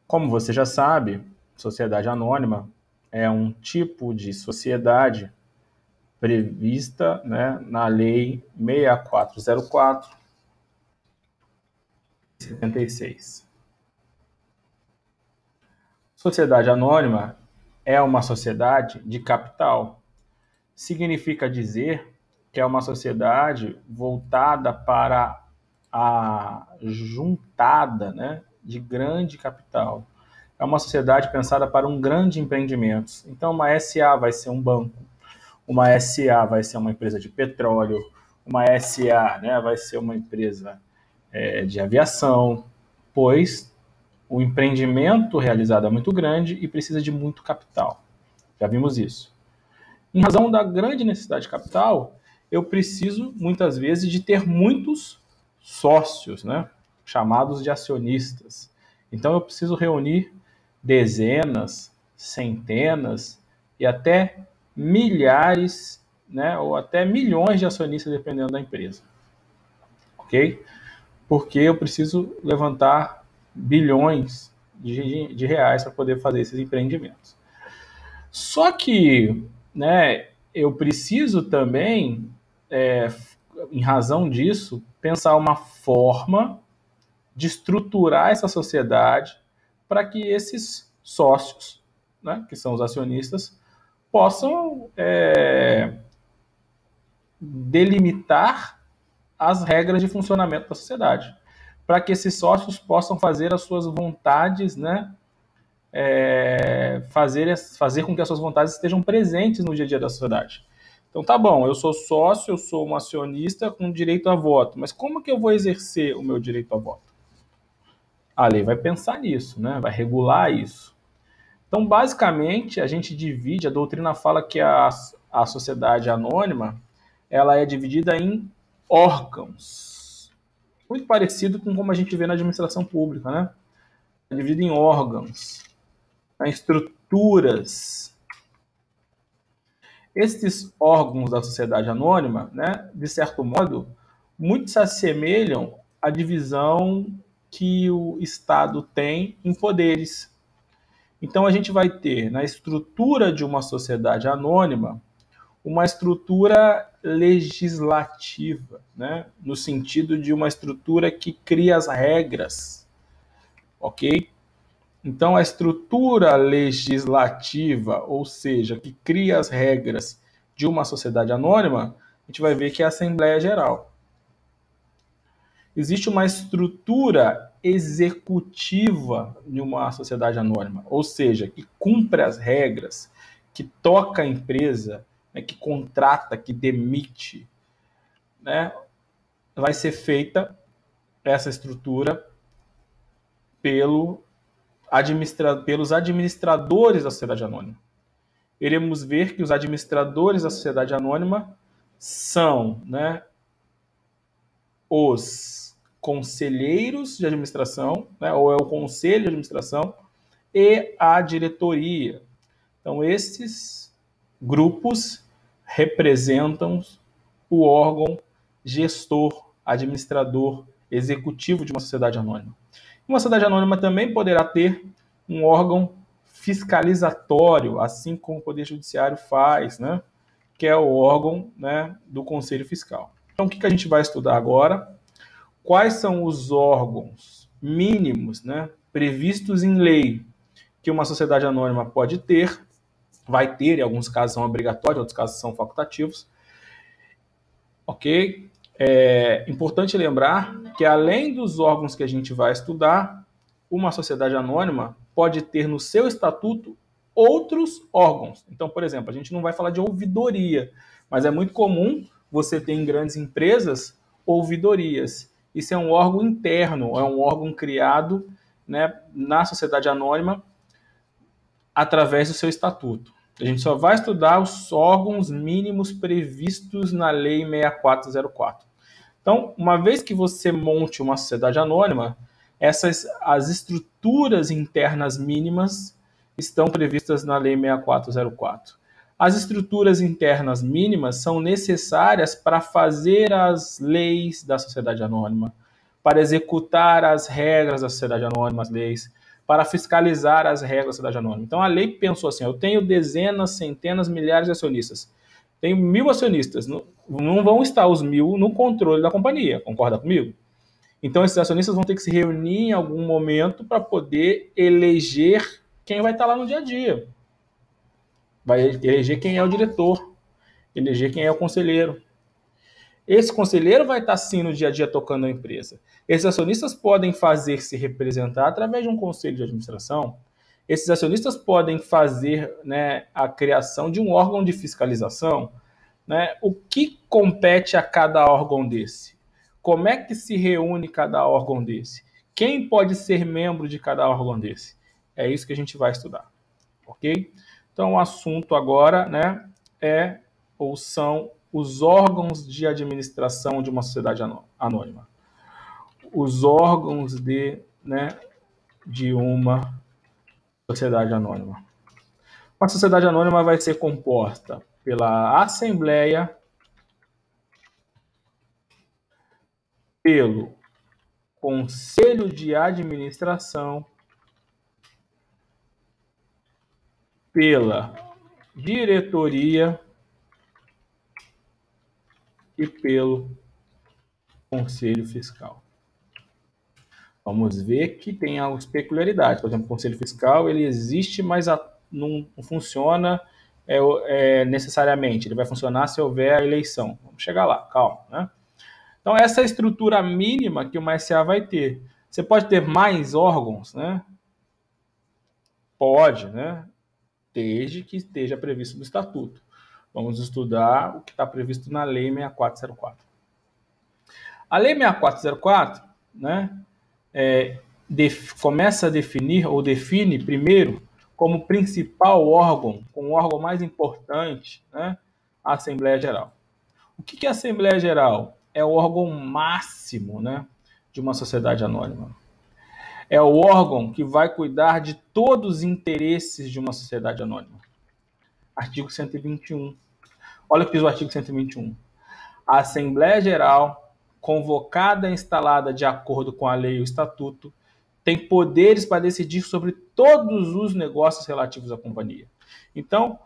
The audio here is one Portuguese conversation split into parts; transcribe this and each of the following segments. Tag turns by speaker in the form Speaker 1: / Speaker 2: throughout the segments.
Speaker 1: Como você já sabe, sociedade anônima é um tipo de sociedade prevista, né, na Lei 6404 de 76. Sociedade anônima é uma sociedade de capital. Significa dizer que é uma sociedade voltada para a juntada, né, de grande capital. É uma sociedade pensada para um grande empreendimento. Então, uma SA vai ser um banco, uma SA vai ser uma empresa de petróleo, uma SA, né, vai ser uma empresa de aviação, pois o empreendimento realizado é muito grande e precisa de muito capital. Já vimos isso. Em razão da grande necessidade de capital, eu preciso, muitas vezes, de ter muitos sócios, né, chamados de acionistas. Então, eu preciso reunir dezenas, centenas e até milhares, né, ou até milhões de acionistas, dependendo da empresa. Ok? Porque eu preciso levantar bilhões de reais para poder fazer esses empreendimentos. Só que, né, eu preciso também, em razão disso, pensar uma forma de estruturar essa sociedade para que esses sócios, né, que são os acionistas, possam delimitar as regras de funcionamento da sociedade, para que esses sócios possam fazer as suas vontades, né, fazer com que as suas vontades estejam presentes no dia a dia da sociedade. Então, tá bom, eu sou sócio, eu sou um acionista com direito a voto, mas como que eu vou exercer o meu direito a voto? A lei vai pensar nisso, né? Vai regular isso. Então, basicamente, a gente divide, a doutrina fala que a sociedade anônima, ela é dividida em órgãos. Muito parecido com como a gente vê na administração pública, né? É dividida em órgãos, em estruturas. Estes órgãos da sociedade anônima, né, de certo modo, muito se assemelham à divisão que o Estado tem em poderes. Então, a gente vai ter, na estrutura de uma sociedade anônima, uma estrutura legislativa, né, no sentido de uma estrutura que cria as regras, ok? Então, a estrutura legislativa, ou seja, que cria as regras de uma sociedade anônima, a gente vai ver que é a Assembleia Geral. Existe uma estrutura executiva de uma sociedade anônima, ou seja, que cumpre as regras, que toca a empresa, né, que contrata, que demite, né? Vai ser feita essa estrutura pelos administradores da sociedade anônima. Iremos ver que os administradores da sociedade anônima são, né, os conselheiros de administração, né, ou é o conselho de administração e a diretoria. Então, esses grupos representam o órgão gestor, administrador, executivo de uma sociedade anônima. Uma sociedade anônima também poderá ter um órgão fiscalizatório, assim como o Poder Judiciário faz, né? Que é o órgão, né, do Conselho Fiscal. Então, o que a gente vai estudar agora? Quais são os órgãos mínimos, né, previstos em lei que uma sociedade anônima pode ter, vai ter, em alguns casos são obrigatórios, em outros casos são facultativos. Ok? É importante lembrar que, além dos órgãos que a gente vai estudar, uma sociedade anônima pode ter no seu estatuto outros órgãos. Então, por exemplo, a gente não vai falar de ouvidoria, mas é muito comum você ter em grandes empresas ouvidorias. Isso é um órgão interno, é um órgão criado, né, na sociedade anônima através do seu estatuto. A gente só vai estudar os órgãos mínimos previstos na Lei 6404. Então, uma vez que você monte uma sociedade anônima, as estruturas internas mínimas estão previstas na Lei 6404. As estruturas internas mínimas são necessárias para fazer as leis da sociedade anônima, para executar as regras da sociedade anônima, as leis, para fiscalizar as regras da sociedade anônima. Então, a lei pensou assim, eu tenho dezenas, centenas, milhares de acionistas. Tenho 1.000 acionistas. Não vão estar os 1.000 no controle da companhia, concorda comigo? Então, esses acionistas vão ter que se reunir em algum momento para poder eleger quem vai estar lá no dia a dia. Vai eleger quem é o diretor, eleger quem é o conselheiro. Esse conselheiro vai estar sim no dia a dia tocando a empresa. Esses acionistas podem fazer-se representar através de um conselho de administração. Esses acionistas podem fazer, né, a criação de um órgão de fiscalização. Né? O que compete a cada órgão desse? Como é que se reúne cada órgão desse? Quem pode ser membro de cada órgão desse? É isso que a gente vai estudar. Ok? Então, o assunto agora, né, são os órgãos de administração de uma sociedade anônima. Os órgãos de uma sociedade anônima. Uma sociedade anônima vai ser composta pela assembleia, pelo conselho de administração, pela diretoria e pelo conselho fiscal. Vamos ver que tem algumas peculiaridades. Por exemplo, o conselho fiscal ele existe, mas não funciona necessariamente. Ele vai funcionar se houver a eleição. Vamos chegar lá, calma, né? Então, essa é a estrutura mínima que uma SA vai ter. Você pode ter mais órgãos, né? Pode, né? Desde que esteja previsto no estatuto. Vamos estudar o que está previsto na Lei 6404. A Lei 6404, né, começa a definir, ou define primeiro, como principal órgão, como o órgão mais importante, né, a Assembleia Geral. O que é a Assembleia Geral? É o órgão máximo, né, de uma sociedade anônima. É o órgão que vai cuidar de todos os interesses de uma sociedade anônima. Artigo 121. Olha o que diz o artigo 121. A Assembleia Geral, convocada e instalada de acordo com a lei e o estatuto, tem poderes para decidir sobre todos os negócios relativos à companhia. Então,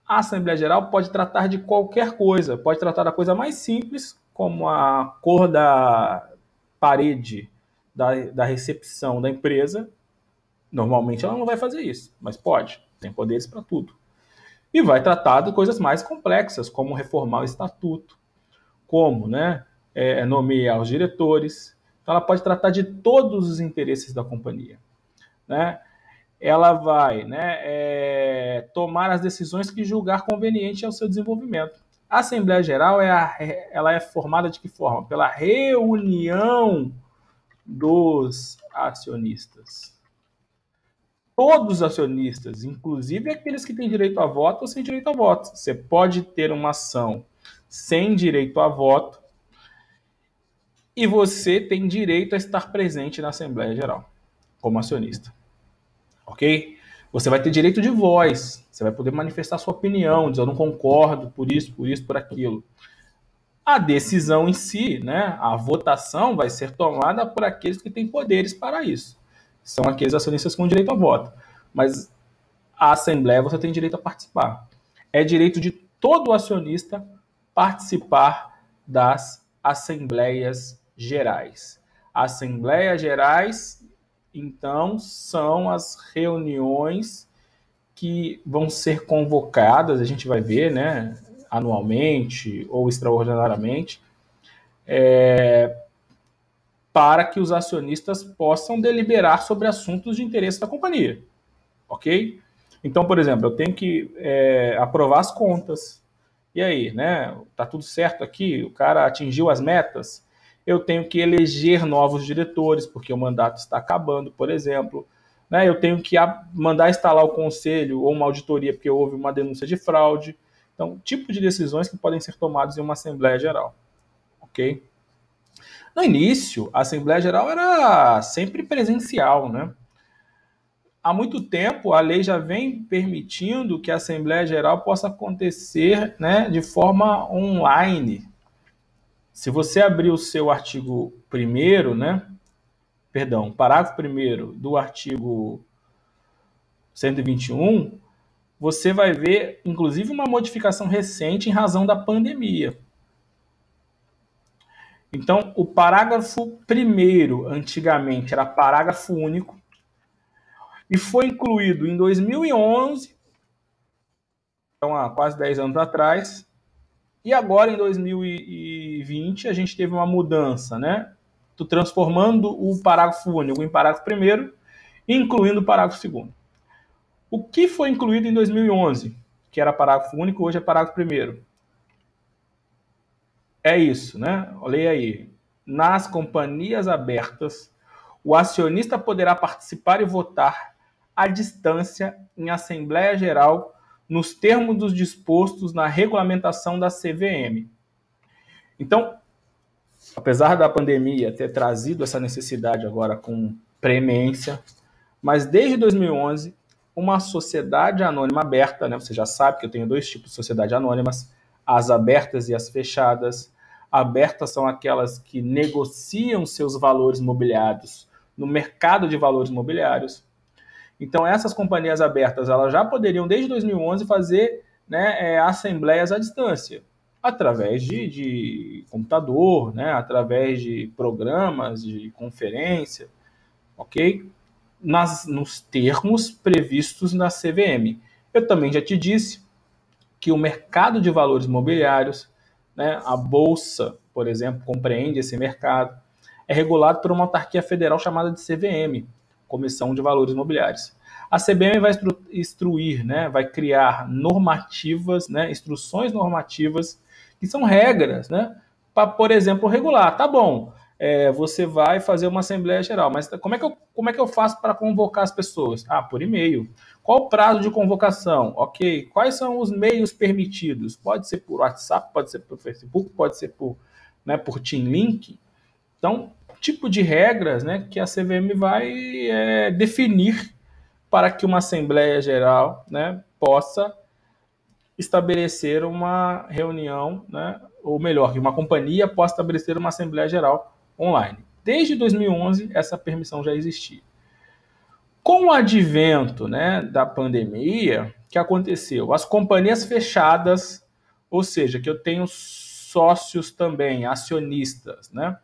Speaker 1: a Assembleia Geral pode tratar de qualquer coisa. Pode tratar da coisa mais simples, como a cor da parede da recepção da empresa. Normalmente ela não vai fazer isso, mas pode. Tem poderes para tudo. E vai tratar de coisas mais complexas, como reformar o estatuto, como, né, nomear os diretores. Então, ela pode tratar de todos os interesses da companhia. Né? Ela vai, né, tomar as decisões que julgar conveniente ao seu desenvolvimento. A Assembleia Geral ela é formada de que forma? Pela reunião dos acionistas. Todos os acionistas, inclusive aqueles que têm direito a voto ou sem direito a voto. Você pode ter uma ação sem direito a voto e você tem direito a estar presente na Assembleia Geral, como acionista. Ok? Você vai ter direito de voz, você vai poder manifestar sua opinião, dizer eu não concordo por isso, por aquilo. A decisão em si, né, a votação vai ser tomada por aqueles que têm poderes para isso. São aqueles acionistas com direito a voto. Mas a Assembleia você tem direito a participar. É direito de todo acionista participar das Assembleias Gerais. Assembleias Gerais, então, são as reuniões que vão ser convocadas, a gente vai ver, né, anualmente ou extraordinariamente, para que os acionistas possam deliberar sobre assuntos de interesse da companhia. Ok? Então, por exemplo, eu tenho que aprovar as contas. E aí, né? Tá tudo certo aqui? O cara atingiu as metas? Eu tenho que eleger novos diretores, porque o mandato está acabando, por exemplo. Né? Eu tenho que mandar instalar o conselho ou uma auditoria, porque houve uma denúncia de fraude. Então, tipo de decisões que podem ser tomadas em uma Assembleia Geral. Ok? No início, a Assembleia Geral era sempre presencial, né? Há muito tempo, a lei já vem permitindo que a Assembleia Geral possa acontecer, né, de forma online. Se você abrir o seu artigo 1º, né, perdão, parágrafo 1º do artigo 121, você vai ver, inclusive, uma modificação recente em razão da pandemia. Então, o parágrafo 1º, antigamente, era parágrafo único, e foi incluído em 2011, então há quase 10 anos atrás, e agora em 2020 a gente teve uma mudança, né? Transformando o parágrafo único em parágrafo 1º, incluindo o parágrafo 2º. O que foi incluído em 2011, que era parágrafo único, hoje é parágrafo 1º? É isso, né? Leia aí. Nas companhias abertas, o acionista poderá participar e votar à distância em Assembleia Geral nos termos dos dispostos na regulamentação da CVM. Então, apesar da pandemia ter trazido essa necessidade agora com preemência, mas desde 2011, uma sociedade anônima aberta, né? Você já sabe que eu tenho 2 tipos de sociedade anônimas, as abertas e as fechadas. Abertas são aquelas que negociam seus valores mobiliários no mercado de valores mobiliários. Então, essas companhias abertas, elas já poderiam, desde 2011, fazer, né, assembleias à distância, através de computador, né, através de programas de conferência, ok? Nos termos previstos na CVM. Eu também já te disse que o mercado de valores mobiliários, né, a Bolsa, por exemplo, compreende esse mercado, é regulado por uma autarquia federal chamada de CVM, Comissão de Valores Imobiliários. A CVM vai instruir, né, vai criar normativas, né, instruções normativas, que são regras, né, para, por exemplo, regular. Tá bom, você vai fazer uma Assembleia Geral, mas como é que eu faço para convocar as pessoas? Por e-mail. Qual o prazo de convocação? Ok. Quais são os meios permitidos? Pode ser por WhatsApp, pode ser por Facebook, pode ser por, né, por Team Link. Então, tipo de regras, né, que a CVM vai definir para que uma Assembleia Geral, né, possa estabelecer uma reunião, né, ou melhor, que uma companhia possa estabelecer uma Assembleia Geral online. Desde 2011, essa permissão já existia. Com o advento, né, da pandemia, o que aconteceu? As companhias fechadas, ou seja, que eu tenho sócios também, acionistas, né?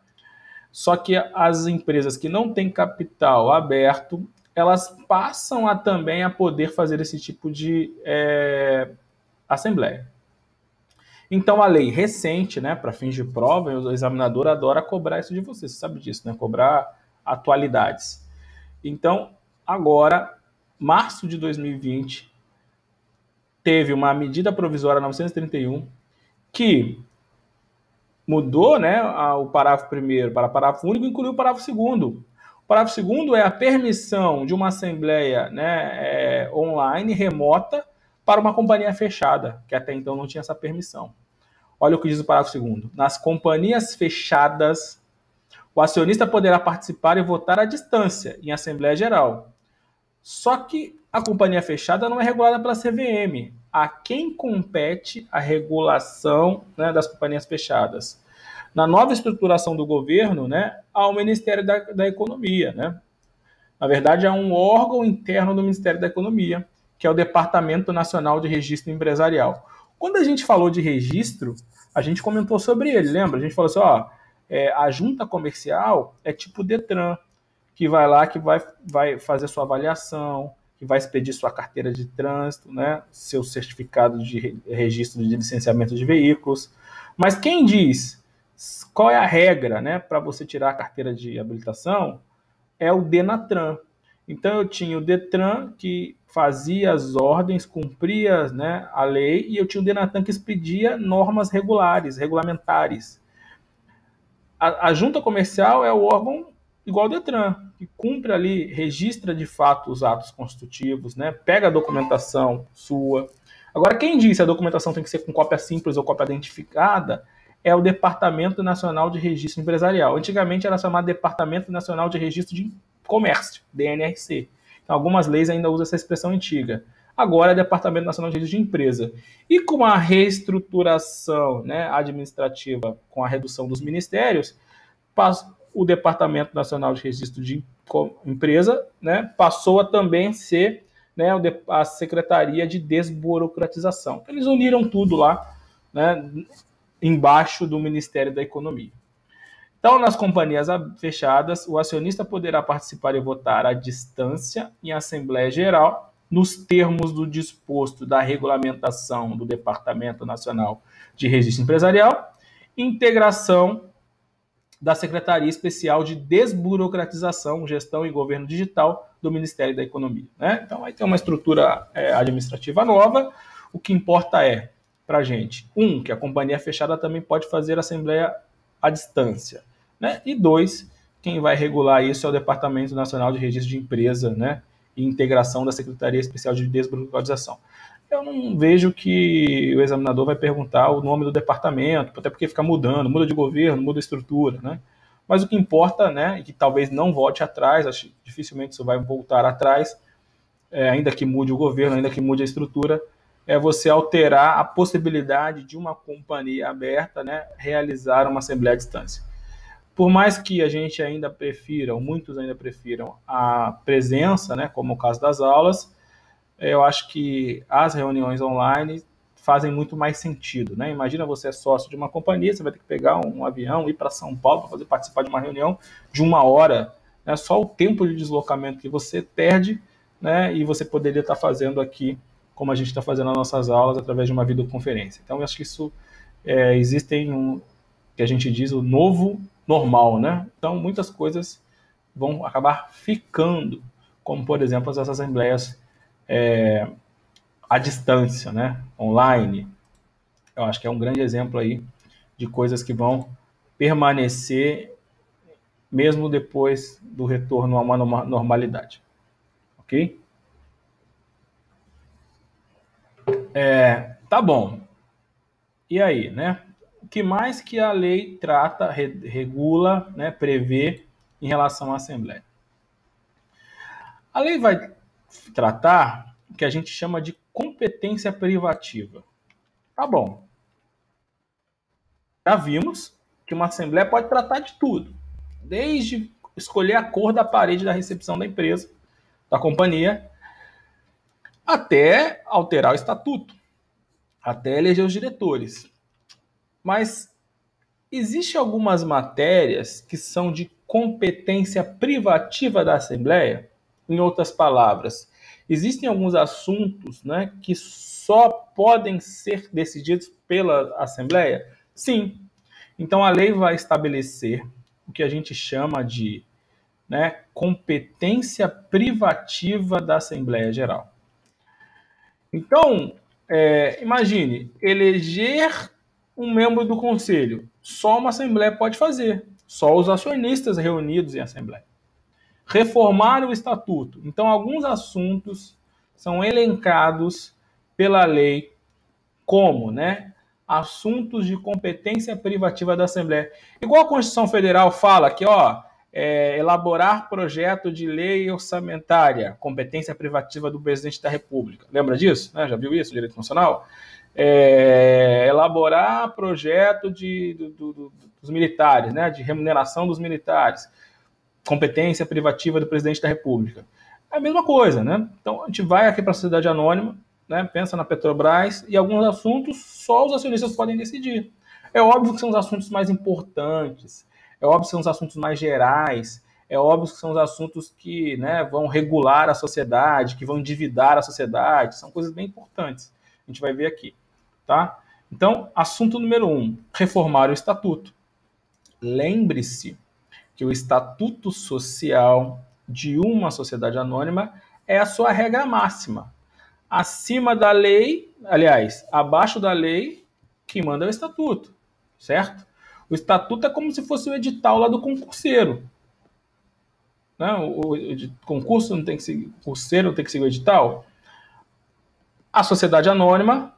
Speaker 1: Só que as empresas que não têm capital aberto, elas passam a também a poder fazer esse tipo de assembleia. Então, a lei recente, né, para fins de prova, o examinador adora cobrar isso de você sabe disso, né? Cobrar atualidades. Então, agora, março de 2020, teve uma medida provisória 931 que mudou, né, o parágrafo 1º para parágrafo único e incluiu o parágrafo 2º. O parágrafo 2º é a permissão de uma assembleia, né, online, remota, para uma companhia fechada, que até então não tinha essa permissão. Olha o que diz o parágrafo 2º. Nas companhias fechadas, o acionista poderá participar e votar à distância, em Assembleia Geral. Só que a companhia fechada não é regulada pela CVM. A quem compete a regulação, né, das companhias fechadas? Na nova estruturação do governo, né, há o Ministério da Economia. Né? Na verdade, há um órgão interno do Ministério da Economia, que é o Departamento Nacional de Registro Empresarial. Quando a gente falou de registro, a gente comentou sobre ele, lembra? A gente falou assim, a junta comercial é tipo o Detran, que vai lá, que vai fazer sua avaliação, que vai expedir sua carteira de trânsito, né, seu certificado de registro de licenciamento de veículos. Mas quem diz qual é a regra, né, para você tirar a carteira de habilitação é o Denatran. Então eu tinha o Detran, que fazia as ordens, cumpria, né, a lei, e eu tinha o Denatran que expedia normas regulamentares. A junta comercial é o órgão igual ao Detran, que cumpre ali, registra de fato os atos constitutivos, né, pega a documentação sua. Agora, quem diz se a documentação tem que ser com cópia simples ou cópia identificada é o Departamento Nacional de Registro Empresarial. Antigamente era chamado Departamento Nacional de Registro de Comércio, DNRC. Então, algumas leis ainda usam essa expressão antiga. Agora é Departamento Nacional de Registro de Empresa. E com a reestruturação, né, administrativa, com a redução dos ministérios, o Departamento Nacional de Registro de Empresa, né, passou a também ser, né, a Secretaria de Desburocratização. Eles uniram tudo lá, né, embaixo do Ministério da Economia. Então, nas companhias fechadas, o acionista poderá participar e votar à distância em Assembleia Geral, nos termos do disposto da regulamentação do Departamento Nacional de Registro Empresarial, integração da Secretaria Especial de Desburocratização, Gestão e Governo Digital do Ministério da Economia. Né? Então, vai ter uma estrutura administrativa nova. O que importa é, para a gente, que a companhia fechada também pode fazer assembleia à distância. Né? E 2, quem vai regular isso é o Departamento Nacional de Registro de Empresa, né? E integração da Secretaria Especial de Desburocratização. Eu não vejo que o examinador vai perguntar o nome do departamento, até porque fica mudando, muda de governo, muda de estrutura, né? Mas o que importa, né, e que talvez não volte atrás, acho que dificilmente isso vai voltar atrás, ainda que mude o governo, ainda que mude a estrutura, é você alterar a possibilidade de uma companhia aberta, né, realizar uma assembleia à distância. Por mais que a gente ainda prefira, ou muitos ainda prefiram, a presença, né, como o caso das aulas, eu acho que as reuniões online fazem muito mais sentido, né? Imagina você é sócio de uma companhia, você vai ter que pegar um avião, ir para São Paulo para participar de uma reunião de 1 hora, né? Só o tempo de deslocamento que você perde, né? E você poderia estar fazendo aqui, como a gente está fazendo as nossas aulas, através de uma videoconferência. Então, eu acho que isso existem que a gente diz o novo normal, né? Então, muitas coisas vão acabar ficando, como, por exemplo, as assembleias à distância, né? Online. Eu acho que é um grande exemplo aí de coisas que vão permanecer mesmo depois do retorno a uma normalidade. Ok? Tá bom. E aí, né? O que mais que a lei trata, regula, né, prevê em relação à Assembleia? A lei vai tratar o que a gente chama de competência privativa. Tá bom. Já vimos que uma Assembleia pode tratar de tudo, desde escolher a cor da parede da recepção da empresa, da companhia, até alterar o estatuto, até eleger os diretores. Mas existem algumas matérias que são de competência privativa da Assembleia? Em outras palavras, existem alguns assuntos, né, que só podem ser decididos pela Assembleia? Sim. Então, a lei vai estabelecer o que a gente chama de, né, competência privativa da Assembleia Geral. Então, imagine, eleger um membro do Conselho. Só uma Assembleia pode fazer. Só os acionistas reunidos em Assembleia. Reformar o Estatuto. Então, alguns assuntos são elencados pela lei como, né, assuntos de competência privativa da Assembleia. Igual a Constituição Federal fala que, elaborar projeto de lei orçamentária, competência privativa do presidente da República. Lembra disso? Né? Já viu isso, direito constitucional? Elaborar projeto dos militares, né? De remuneração dos militares, competência privativa do presidente da República. É a mesma coisa, né? Então, a gente vai aqui para a sociedade anônima, né? Pensa na Petrobras, e alguns assuntos só os acionistas podem decidir. É óbvio que são os assuntos mais importantes, é óbvio que são os assuntos mais gerais, é óbvio que são os assuntos que, né, vão regular a sociedade, que vão endividar a sociedade, são coisas bem importantes. A gente vai ver aqui, tá? Então, assunto número 1, reformar o Estatuto. Lembre-se que o Estatuto Social de uma sociedade anônima é a sua regra máxima. Acima da lei, aliás, abaixo da lei, quem manda é o Estatuto, certo? O Estatuto é como se fosse o edital lá do concurseiro. Né? O concurso não tem que seguir, o concurseiro não tem que seguir o edital. A sociedade anônima,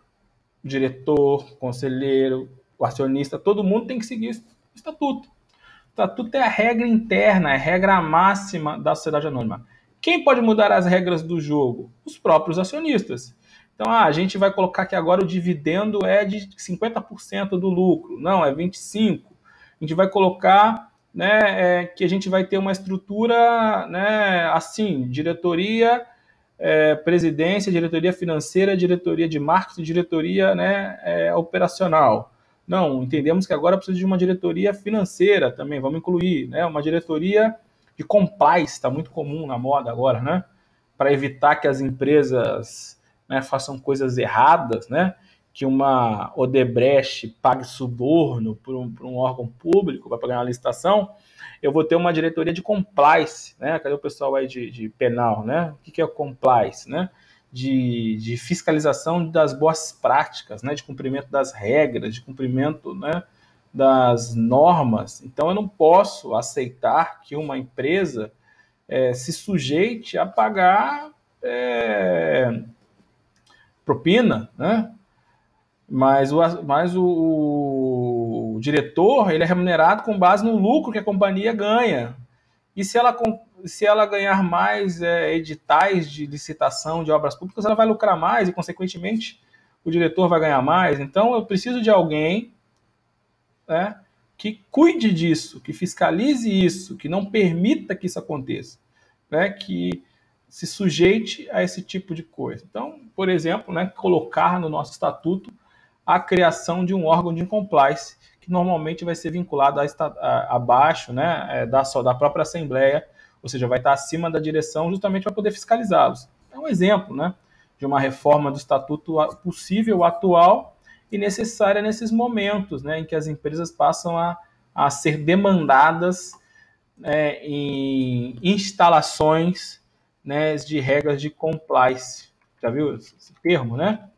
Speaker 1: o diretor, o conselheiro, o acionista, todo mundo tem que seguir o Estatuto. O Estatuto é a regra interna, é a regra máxima da sociedade anônima. Quem pode mudar as regras do jogo? Os próprios acionistas. Então, a gente vai colocar que agora o dividendo é de 50% do lucro. Não, é 25%. A gente vai colocar né, que a gente vai ter uma estrutura, né, assim, diretoria, presidência, diretoria financeira, diretoria de marketing, diretoria, né, operacional. Não, entendemos que agora precisa de uma diretoria financeira também, vamos incluir, né, uma diretoria de compliance, está muito comum na moda agora, né, para evitar que as empresas, né, façam coisas erradas, né, que uma Odebrecht pague suborno por um órgão público para pagar uma licitação, eu vou ter uma diretoria de compliance, né? Cadê o pessoal aí de penal, né? O que é o compliance, né? De fiscalização das boas práticas, né? De cumprimento das regras, de cumprimento, né, das normas. Então, eu não posso aceitar que uma empresa se sujeite a pagar propina, né? Mas o diretor, ele é remunerado com base no lucro que a companhia ganha. E se ela ganhar mais editais de licitação de obras públicas, ela vai lucrar mais e, consequentemente, o diretor vai ganhar mais. Então, eu preciso de alguém, né, que cuide disso, que fiscalize isso, que não permita que isso aconteça, né, que se sujeite a esse tipo de coisa. Então, por exemplo, né, colocar no nosso estatuto a criação de um órgão de compliance, que normalmente vai ser vinculado abaixo, né, da própria Assembleia, ou seja, vai estar acima da direção justamente para poder fiscalizá-los. É um exemplo, né, de uma reforma do estatuto possível, atual e necessária nesses momentos, né, em que as empresas passam a ser demandadas, né, em instalações, né, de regras de compliance. Já viu esse termo, né?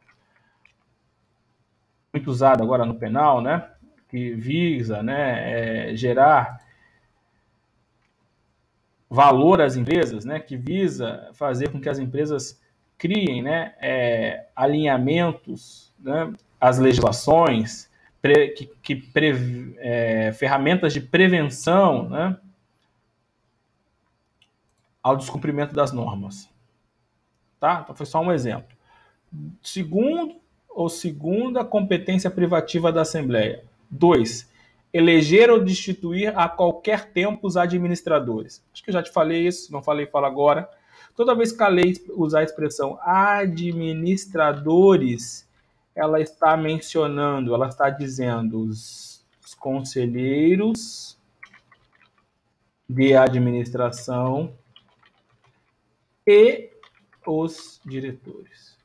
Speaker 1: Muito usado agora no penal, né? Que visa, né, gerar valor às empresas, né? Que visa fazer com que as empresas criem, né, alinhamentos, né, às legislações, ferramentas de prevenção, né, ao descumprimento das normas. Tá? Então foi só um exemplo. Segunda competência privativa da Assembleia. 2. Eleger ou destituir a qualquer tempo os administradores. Acho que eu já te falei isso, não falei, falo agora. Toda vez que a lei usar a expressão administradores, ela está mencionando, ela está dizendo os conselheiros de administração e os diretores.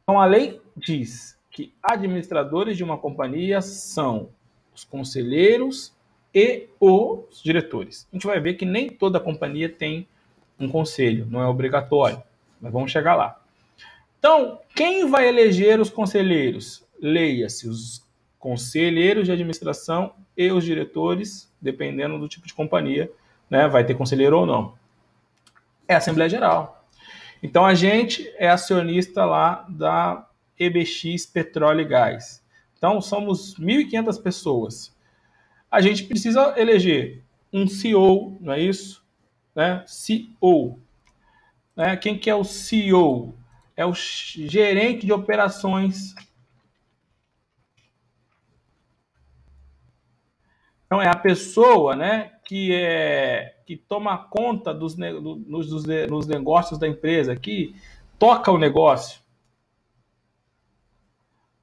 Speaker 1: Então, a lei diz que administradores de uma companhia são os conselheiros e os diretores. A gente vai ver que nem toda companhia tem um conselho, não é obrigatório, mas vamos chegar lá. Então, quem vai eleger os conselheiros? Leia-se os conselheiros de administração e os diretores, dependendo do tipo de companhia, né, vai ter conselheiro ou não. É a Assembleia Geral. Então, a gente é acionista lá da EBX Petróleo e Gás. Então, somos 1.500 pessoas. A gente precisa eleger um CEO, não é isso? Né? CEO. Né? Quem que é o CEO? É o gerente de operações. Então, é a pessoa, né, que toma conta dos negócios da empresa, que toca o negócio.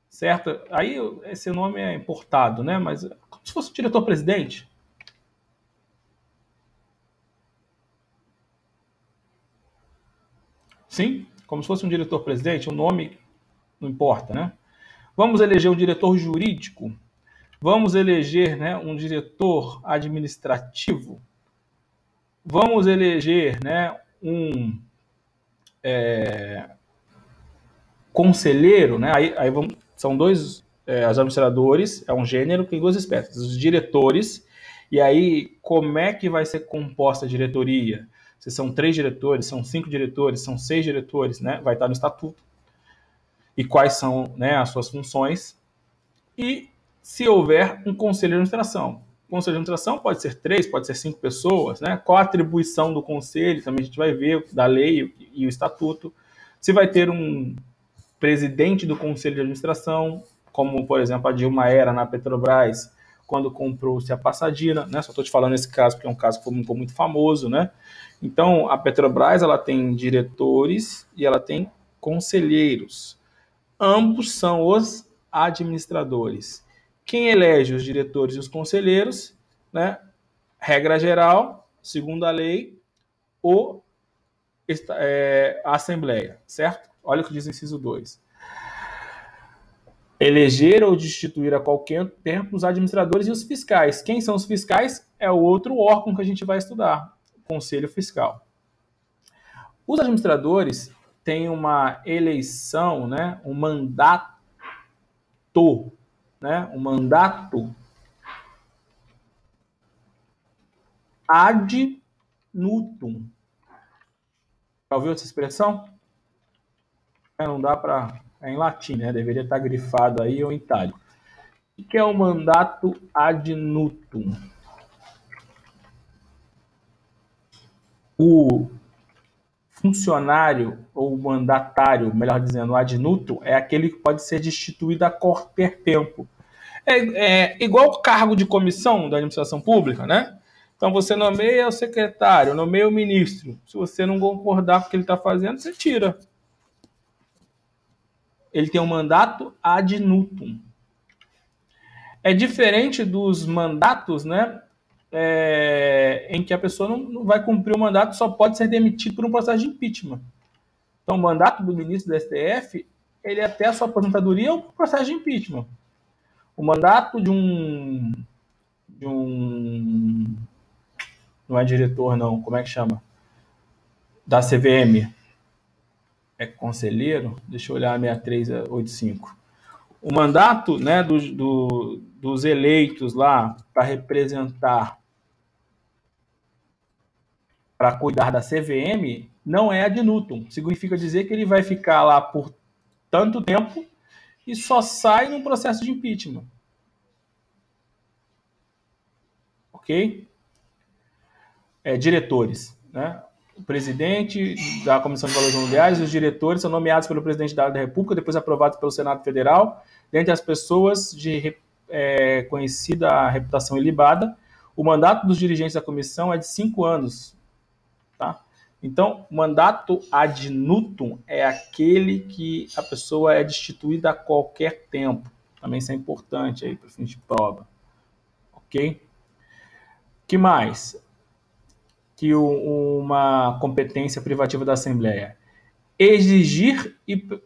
Speaker 1: Certo? Aí esse nome é importado, né? Mas como se fosse o diretor-presidente. Sim, como se fosse um diretor-presidente, o nome não importa, né? Vamos eleger um diretor jurídico. Vamos eleger, né, um diretor administrativo. Vamos eleger, né, um conselheiro, né? Aí são dois os administradores, é um gênero que tem duas espécies. Os diretores, e aí como é que vai ser composta a diretoria? Se são 3 diretores, são 5 diretores, são 6 diretores, né? Vai estar no estatuto. E quais são, né, as suas funções. E se houver um conselho de administração. O conselho de administração pode ser 3, pode ser 5 pessoas, né? Qual a atribuição do conselho, também a gente vai ver, da lei e o estatuto. Se vai ter um presidente do conselho de administração, como, por exemplo, a Dilma era na Petrobras, quando comprou-se a Passadina, né? Só estou te falando esse caso porque é um caso que ficou muito famoso, né? Então, a Petrobras, ela tem diretores e ela tem conselheiros. Ambos são os administradores. Quem elege os diretores e os conselheiros, né? Regra geral, segundo a lei, a Assembleia, certo? Olha o que diz o inciso 2. Eleger ou destituir a qualquer tempo os administradores e os fiscais. Quem são os fiscais? É o outro órgão que a gente vai estudar, o Conselho Fiscal. Os administradores têm uma eleição, né, um mandato, né, um mandato ad nutum. Já ouviu essa expressão? Não dá para... É em latim, né? Deveria estar grifado aí ou em itálico. O que é o mandato ad nutum? O funcionário ou mandatário, melhor dizendo, ad nutum, é aquele que pode ser destituído a qualquer tempo. É igual o cargo de comissão da administração pública, né? Então você nomeia o secretário, nomeia o ministro. Se você não concordar com o que ele está fazendo, você tira. Ele tem um mandato ad nutum. É diferente dos mandatos, né? Em que a pessoa não vai cumprir o mandato, só pode ser demitido por um processo de impeachment. Então, o mandato do ministro do STF, ele é até a sua aposentadoria ou processo de impeachment. O mandato de um não é diretor, não, como é que chama? Da CVM. É conselheiro? Deixa eu olhar a 6385. O mandato, né, dos eleitos lá para representar, para cuidar da CVM, não é ad nutum. Significa dizer que ele vai ficar lá por tanto tempo e só sai num processo de impeachment. Ok? Diretores, né? O presidente da Comissão de Valores Imobiliários e os diretores são nomeados pelo presidente da República, depois aprovados pelo Senado Federal, dentre as pessoas de conhecida reputação ilibada. O mandato dos dirigentes da comissão é de 5 anos. Tá? Então, o mandato ad nutum é aquele que a pessoa é destituída a qualquer tempo. Também isso é importante aí para fim de prova. Ok? Que mais? Que uma competência privativa da Assembleia. Exigir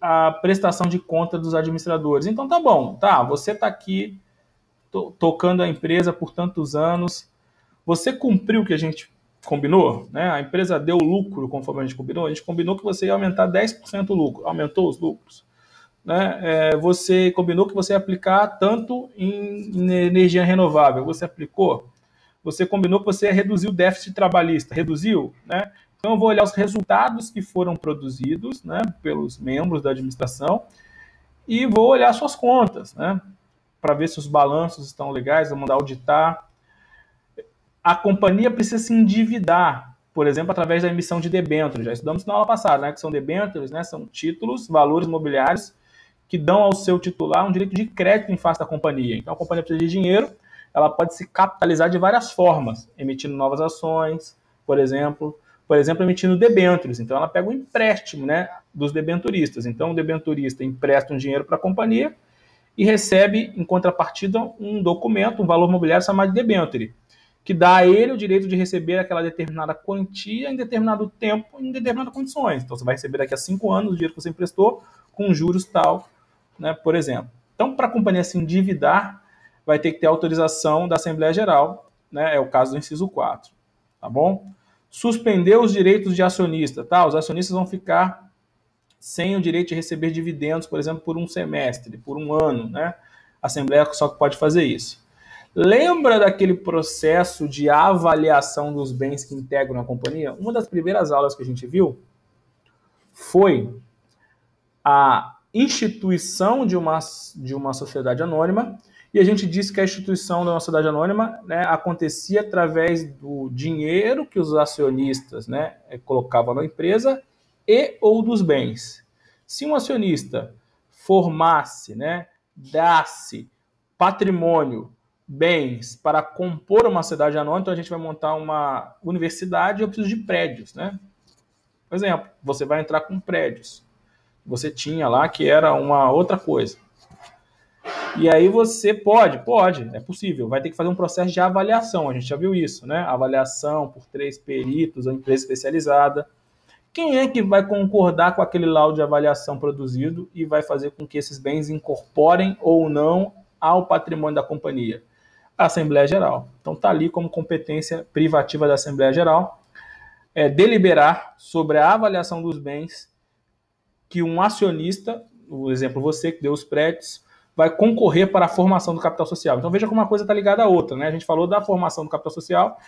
Speaker 1: a prestação de conta dos administradores. Então tá bom, tá, você está aqui tocando a empresa por tantos anos, você cumpriu o que a gente combinou, né? A empresa deu lucro conforme a gente combinou que você ia aumentar 10% o lucro, aumentou os lucros. Né? Você combinou que você ia aplicar tanto em energia renovável, você aplicou? Você combinou que você ia reduzir o déficit trabalhista, reduziu? Né? Então eu vou olhar os resultados que foram produzidos, né, pelos membros da administração e vou olhar suas contas, né, para ver se os balanços estão legais, vou mandar auditar. A companhia precisa se endividar, por exemplo, através da emissão de debêntures. Já estudamos na aula passada, né, que são debêntures, né, são títulos, valores imobiliários que dão ao seu titular um direito de crédito em face da companhia. Então a companhia precisa de dinheiro, ela pode se capitalizar de várias formas, emitindo novas ações, por exemplo, emitindo debêntures. Então ela pega um empréstimo, né, dos debenturistas. Então o debenturista empresta um dinheiro para a companhia e recebe, em contrapartida, um documento, um valor imobiliário chamado de debênture, que dá a ele o direito de receber aquela determinada quantia em determinado tempo, em determinadas condições. Então você vai receber daqui a 5 anos o dinheiro que você emprestou com juros tal, né, por exemplo. Então, para a companhia se endividar, vai ter que ter autorização da Assembleia Geral, né, é o caso do inciso 4, tá bom? Suspender os direitos de acionista, tá? Os acionistas vão ficar sem o direito de receber dividendos, por exemplo, por um semestre, por um ano, né? A Assembleia só pode fazer isso. Lembra daquele processo de avaliação dos bens que integram a companhia? Uma das primeiras aulas que a gente viu foi a instituição de uma sociedade anônima, e a gente disse que a instituição de uma sociedade anônima, né, acontecia através do dinheiro que os acionistas, né, colocavam na empresa e ou dos bens. Se um acionista formasse, né, dasse patrimônio bens para compor uma sociedade anônima, então a gente vai montar uma universidade e eu preciso de prédios, né? Por exemplo, você vai entrar com prédios. Você tinha lá que era uma outra coisa. E aí você pode, é possível, vai ter que fazer um processo de avaliação, a gente já viu isso, né? Avaliação por 3 peritos ou empresa especializada. Quem é que vai concordar com aquele laudo de avaliação produzido e vai fazer com que esses bens incorporem ou não ao patrimônio da companhia? A Assembleia Geral. Então está ali como competência privativa da Assembleia Geral, deliberar sobre a avaliação dos bens que um acionista, o exemplo você que deu os prédios, vai concorrer para a formação do capital social. Então veja como uma coisa está ligada à outra, né? A gente falou da formação do capital social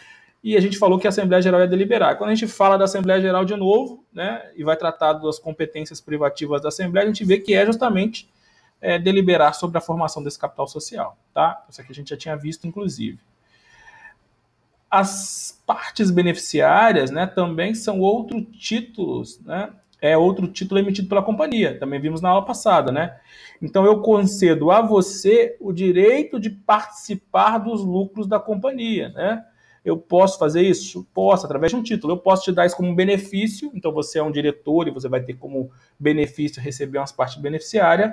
Speaker 1: e a gente falou que a Assembleia Geral ia deliberar. Quando a gente fala da Assembleia Geral de novo, né, e vai tratar das competências privativas da Assembleia, a gente vê que é justamente deliberar sobre a formação desse capital social. Tá? Isso aqui a gente já tinha visto, inclusive. As partes beneficiárias, né, também são outros títulos, né? É outro título emitido pela companhia, também vimos na aula passada, né? Então eu concedo a você o direito de participar dos lucros da companhia, né? Eu posso fazer isso? Posso, através de um título. Eu posso te dar isso como um benefício, então você é um diretor e você vai ter como benefício receber umas partes beneficiárias,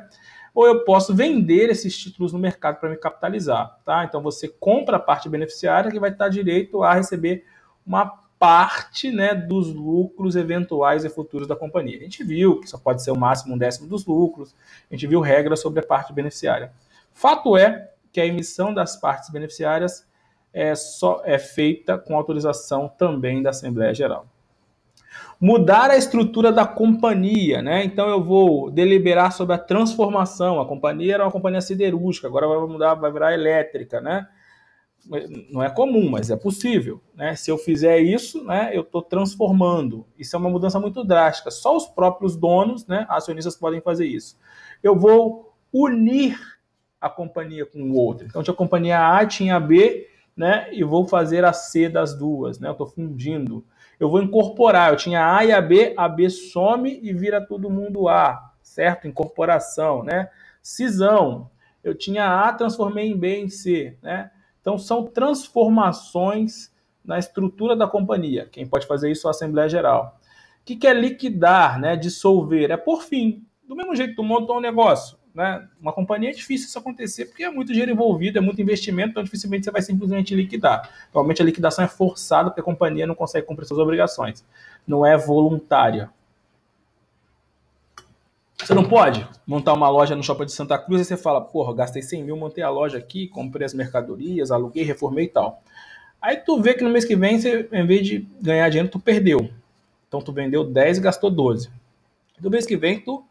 Speaker 1: ou eu posso vender esses títulos no mercado para me capitalizar, tá? Então você compra a parte beneficiária que vai estar direito a receber uma parte, né, dos lucros eventuais e futuros da companhia. A gente viu que só pode ser o máximo 1/10 dos lucros, a gente viu regras sobre a parte beneficiária. Fato é que a emissão das partes beneficiárias é feita com autorização também da Assembleia Geral. Mudar a estrutura da companhia, né? Então eu vou deliberar sobre a transformação. A companhia era uma companhia siderúrgica, agora vai mudar, vai virar elétrica, né? Não é comum, mas é possível, né? Se eu fizer isso, né, eu estou transformando. Isso é uma mudança muito drástica. Só os próprios donos, né, acionistas podem fazer isso. Eu vou unir a companhia com outra. Então tinha a companhia A, tinha a B, né, e vou fazer a C das duas, né? Eu estou fundindo. Eu vou incorporar. Eu tinha A e a B some e vira todo mundo A, certo? Incorporação, né? Cisão. Eu tinha A, transformei em B em C, né? Então, são transformações na estrutura da companhia. Quem pode fazer isso é a Assembleia Geral. O que é liquidar, né? Dissolver? É por fim. Do mesmo jeito que tu monta um negócio, né? Uma companhia é difícil isso acontecer, porque é muito dinheiro envolvido, é muito investimento, então dificilmente você vai simplesmente liquidar. Normalmente a liquidação é forçada porque a companhia não consegue cumprir suas obrigações. Não é voluntária. Você não pode montar uma loja no shopping de Santa Cruz e você fala, porra, gastei 100 mil, montei a loja aqui, comprei as mercadorias, aluguei, reformei e tal. Aí tu vê que no mês que vem, você, em vez de ganhar dinheiro, tu perdeu. Então tu vendeu 10 e gastou 12. No mês que vem, tu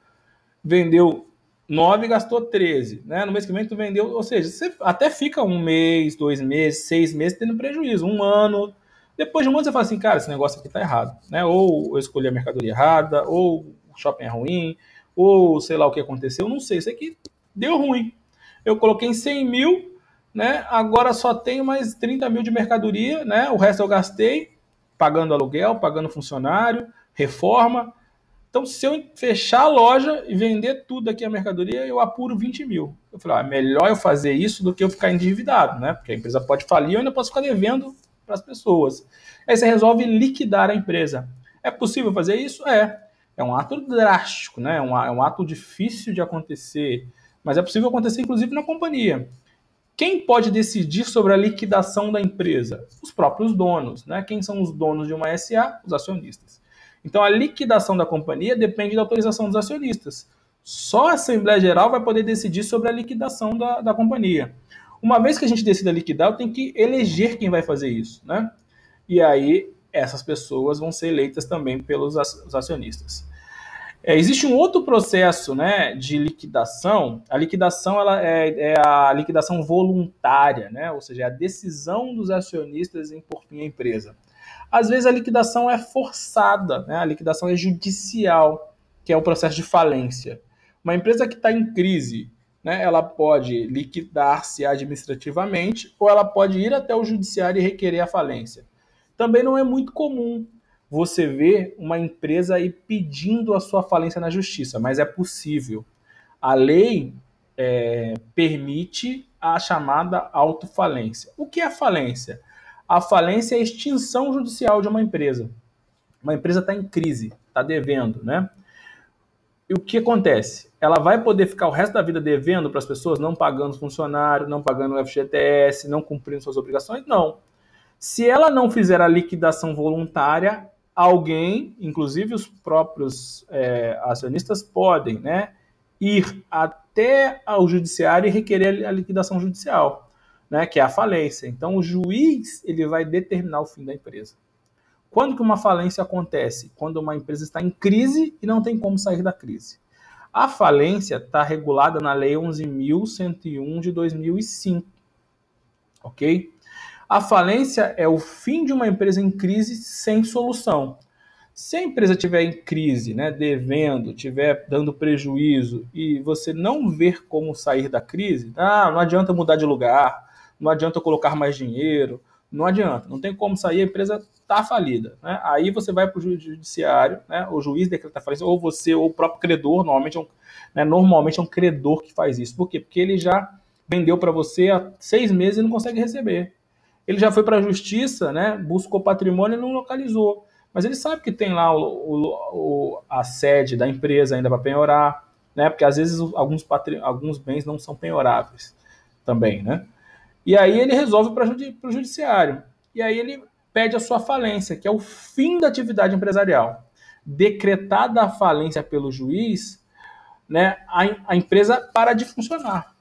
Speaker 1: vendeu 9 e gastou 13. Né? No mês que vem, tu vendeu... Ou seja, você até fica 1 mês, 2 meses, 6 meses tendo prejuízo. 1 ano. Depois de um ano, você fala assim, cara, esse negócio aqui tá errado. Né? Ou eu escolhi a mercadoria errada, ou o shopping é ruim, ou sei lá o que aconteceu, não sei, isso aqui deu ruim. Eu coloquei em 100 mil, né? Agora só tenho mais 30 mil de mercadoria, né? O resto eu gastei, pagando aluguel, pagando funcionário, reforma. Então, se eu fechar a loja e vender tudo aqui a mercadoria, eu apuro 20 mil. Eu falei, é melhor eu fazer isso do que eu ficar endividado, né? Porque a empresa pode falir e eu ainda posso ficar devendo para as pessoas. Aí você resolve liquidar a empresa. É possível fazer isso? É um ato drástico, né? É um ato difícil de acontecer, mas é possível acontecer, inclusive, na companhia. Quem pode decidir sobre a liquidação da empresa? Os próprios donos, né? Quem são os donos de uma SA? Os acionistas. Então, a liquidação da companhia depende da autorização dos acionistas. Só a Assembleia Geral vai poder decidir sobre a liquidação da companhia. Uma vez que a gente decida liquidar, eu tenho que eleger quem vai fazer isso, né? E aí, essas pessoas vão ser eleitas também pelos acionistas. Existe um outro processo, né, de liquidação. A liquidação ela é a liquidação voluntária, né? Ou seja, é a decisão dos acionistas em por fim a empresa. Às vezes a liquidação é forçada, né? A liquidação é judicial, que é o processo de falência. Uma empresa que está em crise, né, ela pode liquidar-se administrativamente ou ela pode ir até o judiciário e requerer a falência. Também não é muito comum você ver uma empresa aí pedindo a sua falência na justiça, mas é possível. A lei permite a chamada autofalência. O que é a falência? A falência é a extinção judicial de uma empresa. Uma empresa está em crise, está devendo, né? E o que acontece? Ela vai poder ficar o resto da vida devendo para as pessoas, não pagando funcionário, não pagando o FGTS, não cumprindo suas obrigações? Não. Se ela não fizer a liquidação voluntária, alguém, inclusive os próprios acionistas, podem, né, ir até ao judiciário e requerer a liquidação judicial, né, que é a falência. Então, o juiz ele vai determinar o fim da empresa. Quando que uma falência acontece? Quando uma empresa está em crise e não tem como sair da crise. A falência está regulada na Lei 11.101 de 2005, ok? A falência é o fim de uma empresa em crise sem solução. Se a empresa estiver em crise, né, devendo, estiver dando prejuízo e você não ver como sair da crise, não adianta mudar de lugar, não adianta colocar mais dinheiro, não adianta, não tem como sair, a empresa está falida. Né? Aí você vai para o judiciário, né, o juiz decreta a falência, ou você, ou o próprio credor, normalmente é um credor que faz isso. Por quê? Porque ele já vendeu para você há 6 meses e não consegue receber. Ele já foi para a justiça, né, buscou patrimônio e não localizou. Mas ele sabe que tem lá a sede da empresa ainda para penhorar, né? Porque às vezes alguns bens não são penhoráveis também, né? E aí ele resolve para o judiciário. E aí ele pede a sua falência, que é o fim da atividade empresarial. Decretada a falência pelo juiz, né, a empresa para de funcionar.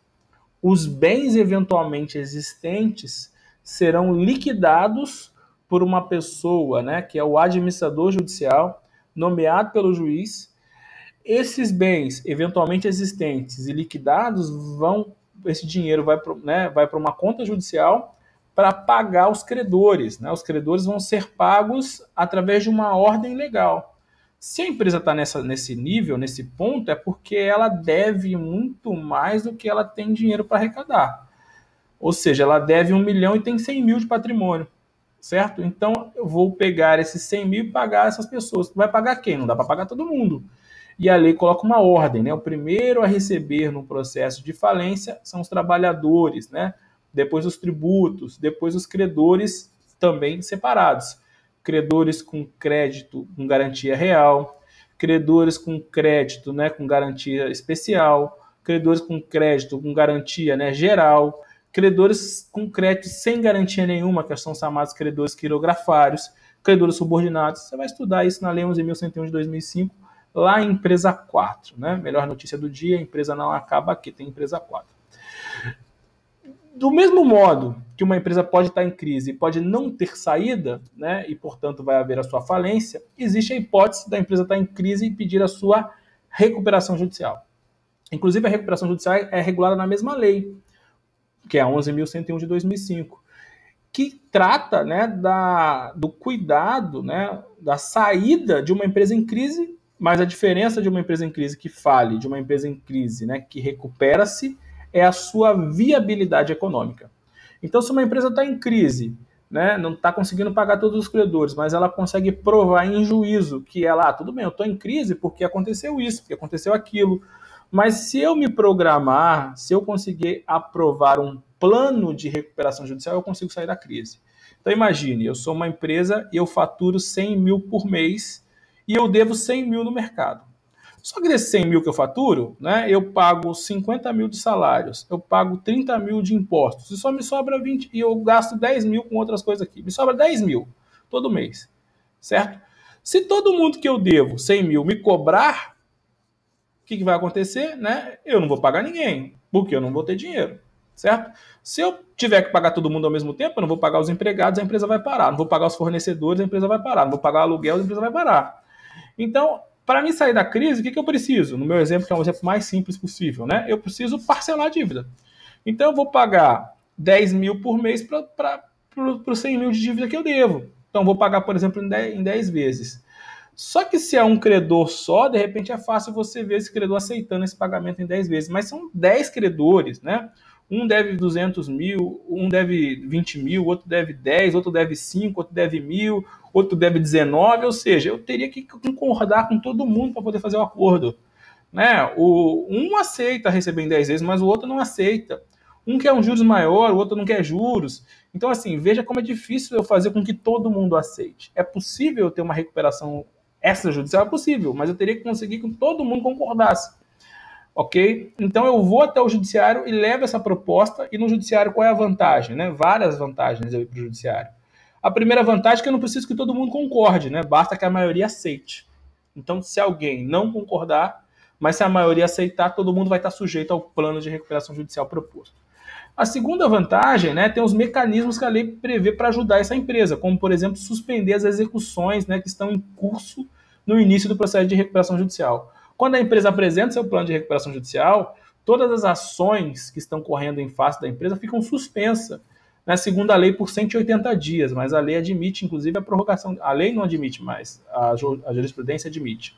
Speaker 1: Os bens eventualmente existentes serão liquidados por uma pessoa, né, que é o administrador judicial, nomeado pelo juiz. Esses bens eventualmente existentes e liquidados esse dinheiro vai para uma conta judicial para pagar os credores. Né? Os credores vão ser pagos através de uma ordem legal. Se a empresa está nesse nível, nesse ponto, é porque ela deve muito mais do que ela tem dinheiro para arrecadar. Ou seja, ela deve 1 milhão e tem 100 mil de patrimônio, certo? Então, eu vou pegar esses 100 mil e pagar essas pessoas. Vai pagar quem? Não dá para pagar todo mundo. E a lei coloca uma ordem, né? O primeiro a receber no processo de falência são os trabalhadores, né? Depois os tributos, depois os credores também separados. Credores com crédito com garantia real, credores com crédito, né, com garantia especial, credores com crédito com garantia, né, geral, credores com crédito sem garantia nenhuma, que são chamados credores quirografários, credores subordinados. Você vai estudar isso na Lei 11.101 de 2005, lá em empresa 4. Né? Melhor notícia do dia, a empresa não acaba aqui, tem empresa 4. Do mesmo modo que uma empresa pode estar em crise e pode não ter saída, né, e, portanto, vai haver a sua falência, existe a hipótese da empresa estar em crise e pedir a sua recuperação judicial. Inclusive, a recuperação judicial é regulada na mesma lei, que é a 11.101 de 2005, que trata, né, do cuidado, né, da saída de uma empresa em crise, mas a diferença de uma empresa em crise que fale, de uma empresa em crise, né, que recupera-se, é a sua viabilidade econômica. Então, se uma empresa está em crise, né, não está conseguindo pagar todos os credores, mas ela consegue provar em juízo que ela, tudo bem, eu estou em crise porque aconteceu isso, porque aconteceu aquilo, mas se eu me programar, se eu conseguir aprovar um plano de recuperação judicial, eu consigo sair da crise. Então imagine, eu sou uma empresa e eu faturo 100 mil por mês e eu devo 100 mil no mercado. Só que desses 100 mil que eu faturo, né, eu pago 50 mil de salários, eu pago 30 mil de impostos, e só me sobra 20, e eu gasto 10 mil com outras coisas aqui. Me sobra 10 mil todo mês, certo? Se todo mundo que eu devo 100 mil me cobrar, o que vai acontecer? Né? Eu não vou pagar ninguém, porque eu não vou ter dinheiro, certo? Se eu tiver que pagar todo mundo ao mesmo tempo, eu não vou pagar os empregados, a empresa vai parar. Não vou pagar os fornecedores, a empresa vai parar. Não vou pagar o aluguel, a empresa vai parar. Então, para mim sair da crise, o que eu preciso? No meu exemplo, que é um exemplo mais simples possível, né? Eu preciso parcelar a dívida. Então, eu vou pagar 10 mil por mês para os 100 mil de dívida que eu devo. Então, vou pagar, por exemplo, em 10 vezes. Só que se é um credor só, de repente é fácil você ver esse credor aceitando esse pagamento em 10 vezes. Mas são 10 credores, né? Um deve 200 mil, um deve 20 mil, outro deve 10, outro deve 5, outro deve 1.000, outro deve 19, ou seja, eu teria que concordar com todo mundo para poder fazer o acordo. Né? Um aceita receber em 10 vezes, mas o outro não aceita. Um quer um juros maior, o outro não quer juros. Então, assim, veja como é difícil eu fazer com que todo mundo aceite. É possível eu ter uma recuperação extrajudicial? É possível, mas eu teria que conseguir que todo mundo concordasse. Ok? Então eu vou até o judiciário e levo essa proposta, e no judiciário qual é a vantagem? Né? Várias vantagens eu ir para o judiciário. A primeira vantagem é que eu não preciso que todo mundo concorde, né? Basta que a maioria aceite. Então, se alguém não concordar, mas se a maioria aceitar, todo mundo vai estar sujeito ao plano de recuperação judicial proposto. A segunda vantagem, né, tem os mecanismos que a lei prevê para ajudar essa empresa, como, por exemplo, suspender as execuções, né, que estão em curso no início do processo de recuperação judicial. Quando a empresa apresenta seu plano de recuperação judicial, todas as ações que estão correndo em face da empresa ficam suspensas, né, segundo a lei, por 180 dias, mas a lei admite, inclusive, a prorrogação. A lei não admite mais, a jurisprudência admite.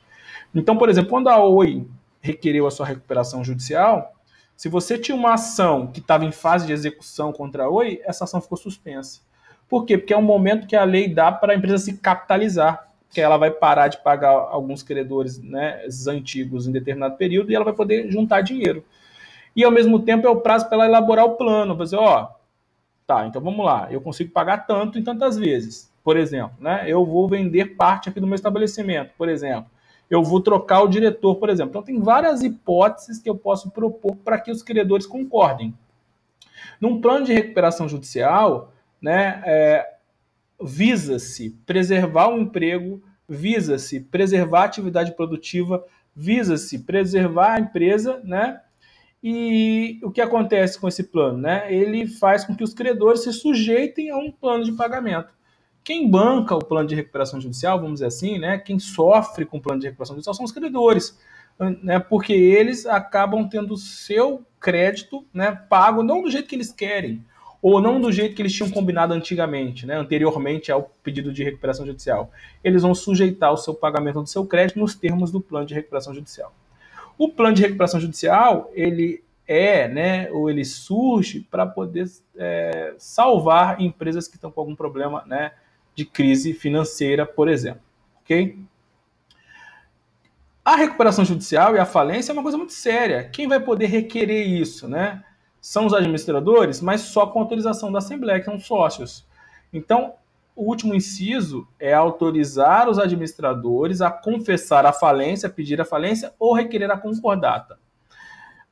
Speaker 1: Então, por exemplo, quando a Oi requereu a sua recuperação judicial, se você tinha uma ação que estava em fase de execução contra a Oi, essa ação ficou suspensa. Por quê? Porque é um momento que a lei dá para a empresa se capitalizar, que ela vai parar de pagar alguns credores, né, esses antigos em determinado período, e ela vai poder juntar dinheiro. E, ao mesmo tempo, é o prazo para ela elaborar o plano. Vai dizer, ó, tá, então vamos lá, eu consigo pagar tanto em tantas vezes. Por exemplo, né, eu vou vender parte aqui do meu estabelecimento, por exemplo. Eu vou trocar o diretor, por exemplo. Então, tem várias hipóteses que eu posso propor para que os credores concordem. Num plano de recuperação judicial, né, visa-se preservar o emprego, visa-se preservar a atividade produtiva, visa-se preservar a empresa, né? E o que acontece com esse plano? Né? Ele faz com que os credores se sujeitem a um plano de pagamento. Quem banca o plano de recuperação judicial, vamos dizer assim, né? Quem sofre com o plano de recuperação judicial são os credores, né? Porque eles acabam tendo seu crédito, né, pago não do jeito que eles querem, ou não do jeito que eles tinham combinado antigamente, né, anteriormente ao pedido de recuperação judicial. Eles vão sujeitar o seu pagamento do seu crédito nos termos do plano de recuperação judicial. O plano de recuperação judicial, ele né, ou ele surge para poder salvar empresas que estão com algum problema, né, de crise financeira, por exemplo. Ok? A recuperação judicial e a falência é uma coisa muito séria. Quem vai poder requerer isso, né? São os administradores, mas só com autorização da Assembleia, que são sócios. Então, o último inciso é autorizar os administradores a confessar a falência, pedir a falência ou requerer a concordata.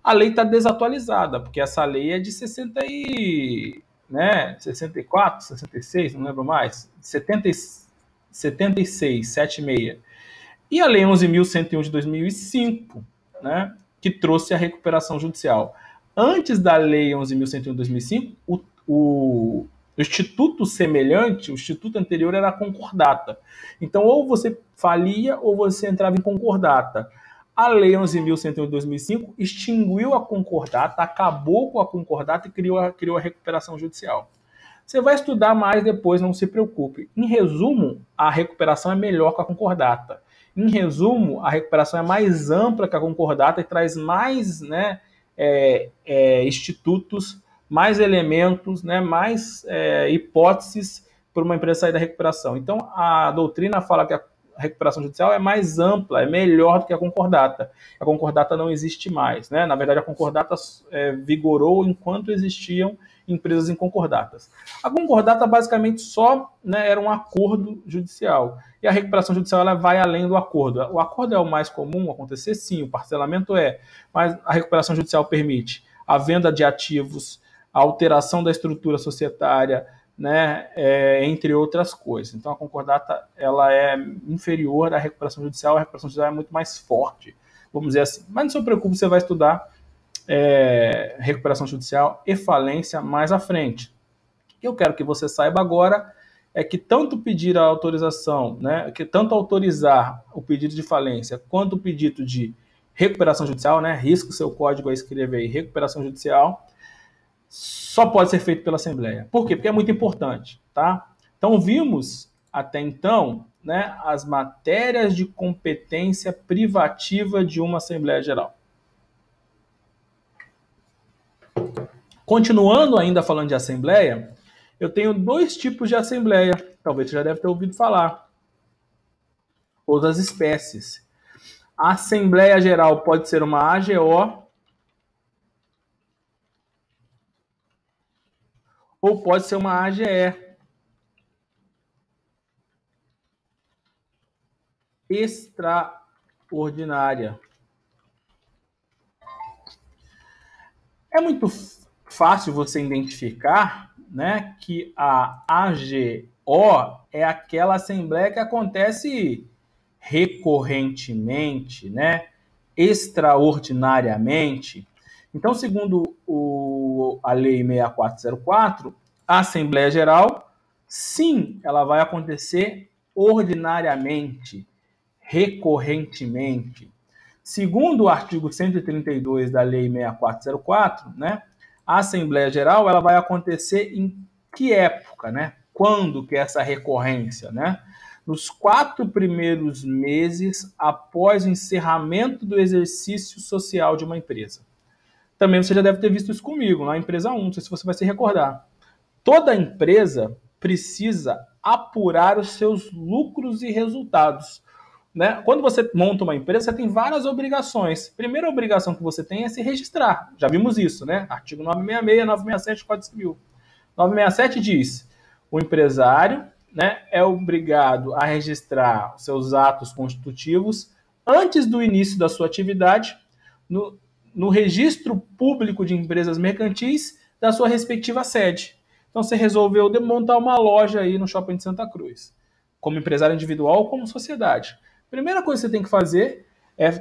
Speaker 1: A lei está desatualizada, porque essa lei é de 64, 66, não lembro mais, 76, 76. E a Lei 11.101 de 2005, né, que trouxe a recuperação judicial. Antes da Lei 11.101 de 2005, o instituto semelhante, o instituto anterior era a concordata. Então, ou você falia ou você entrava em concordata. A Lei 11.101 de 2005 extinguiu a concordata, acabou com a concordata e criou a recuperação judicial. Você vai estudar mais depois, não se preocupe. Em resumo, a recuperação é melhor que a concordata. Em resumo, a recuperação é mais ampla que a concordata e traz mais, né, institutos, mais elementos, né, mais hipóteses para uma empresa sair da recuperação. Então, a doutrina fala que a recuperação judicial é mais ampla, é melhor do que a concordata. A concordata não existe mais, né? Na verdade, a concordata vigorou enquanto existiam empresas em concordatas. A concordata basicamente só, né, era um acordo judicial. E a recuperação judicial ela vai além do acordo. O acordo é o mais comum acontecer, sim, o parcelamento mas a recuperação judicial permite a venda de ativos, a alteração da estrutura societária, né, entre outras coisas. Então a concordata ela é inferior à recuperação judicial, a recuperação judicial é muito mais forte, vamos dizer assim. Mas não se preocupe, você vai estudar recuperação judicial e falência mais à frente. O que eu quero que você saiba agora é que tanto pedir a autorização, né, que tanto autorizar o pedido de falência quanto o pedido de recuperação judicial, né, risca o seu código a escrever aí, recuperação judicial, só pode ser feito pela Assembleia. Por quê? Porque é muito importante, tá? Então, vimos até então, né, as matérias de competência privativa de uma Assembleia Geral. Continuando ainda falando de Assembleia, eu tenho dois tipos de Assembleia, talvez você já deve ter ouvido falar, outras espécies. A Assembleia Geral pode ser uma AGO ou pode ser uma AGE. Extraordinária. É muito fácil você identificar, né, que a AGO é aquela assembleia que acontece recorrentemente, né, extraordinariamente. Então, segundo a Lei 6404, a Assembleia Geral, sim, ela vai acontecer ordinariamente, recorrentemente. Segundo o artigo 132 da Lei 6404, né, a Assembleia Geral ela vai acontecer em que época, né? Quando que é essa recorrência, né? Nos 4 primeiros meses após o encerramento do exercício social de uma empresa. Também você já deve ter visto isso comigo, na empresa 1, não sei se você vai se recordar. Toda empresa precisa apurar os seus lucros e resultados. Né? Quando você monta uma empresa, você tem várias obrigações. A primeira obrigação que você tem é se registrar. Já vimos isso, né? Artigo 966, 967 do Código Civil. 967 diz: o empresário, né, é obrigado a registrar os seus atos constitutivos antes do início da sua atividade no registro público de empresas mercantis da sua respectiva sede. Então você resolveu montar uma loja aí no Shopping de Santa Cruz, como empresário individual ou como sociedade. Primeira coisa que você tem que fazer é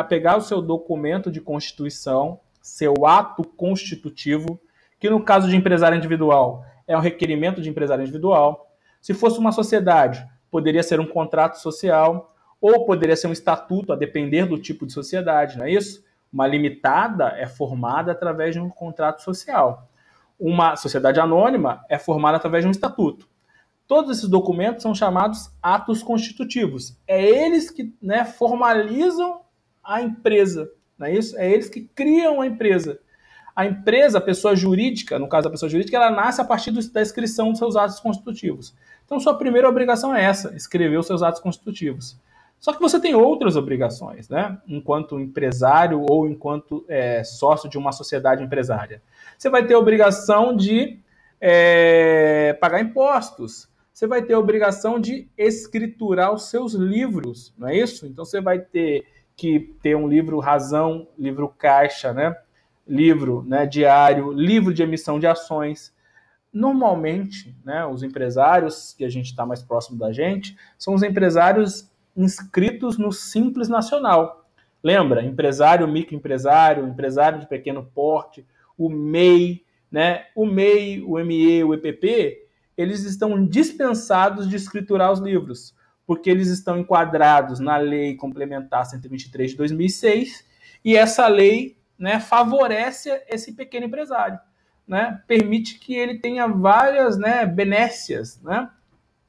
Speaker 1: pegar o seu documento de constituição, seu ato constitutivo, que no caso de empresário individual é um requerimento de empresário individual. Se fosse uma sociedade, poderia ser um contrato social ou poderia ser um estatuto, a depender do tipo de sociedade, não é isso? Uma limitada é formada através de um contrato social. Uma sociedade anônima é formada através de um estatuto. Todos esses documentos são chamados atos constitutivos. É eles que, né, formalizam a empresa, não é isso? É eles que criam a empresa. A empresa, a pessoa jurídica, no caso da pessoa jurídica, ela nasce a partir da inscrição dos seus atos constitutivos. Então, sua primeira obrigação é essa, escrever os seus atos constitutivos. Só que você tem outras obrigações, né? Enquanto empresário ou enquanto sócio de uma sociedade empresária. Você vai ter a obrigação de pagar impostos. Você vai ter a obrigação de escriturar os seus livros, não é isso? Então você vai ter que ter um livro razão, livro caixa, né? Livro, né, diário, livro de emissão de ações. Normalmente, né, os empresários que a gente está mais próximo da gente são os empresários inscritos no Simples Nacional. Lembra? Empresário, microempresário, empresário de pequeno porte, o MEI, né? O MEI, o ME, o EPP, eles estão dispensados de escriturar os livros, porque eles estão enquadrados na Lei Complementar 123 de 2006, e essa lei, né, favorece esse pequeno empresário, né? Permite que ele tenha várias, né, benécias, né?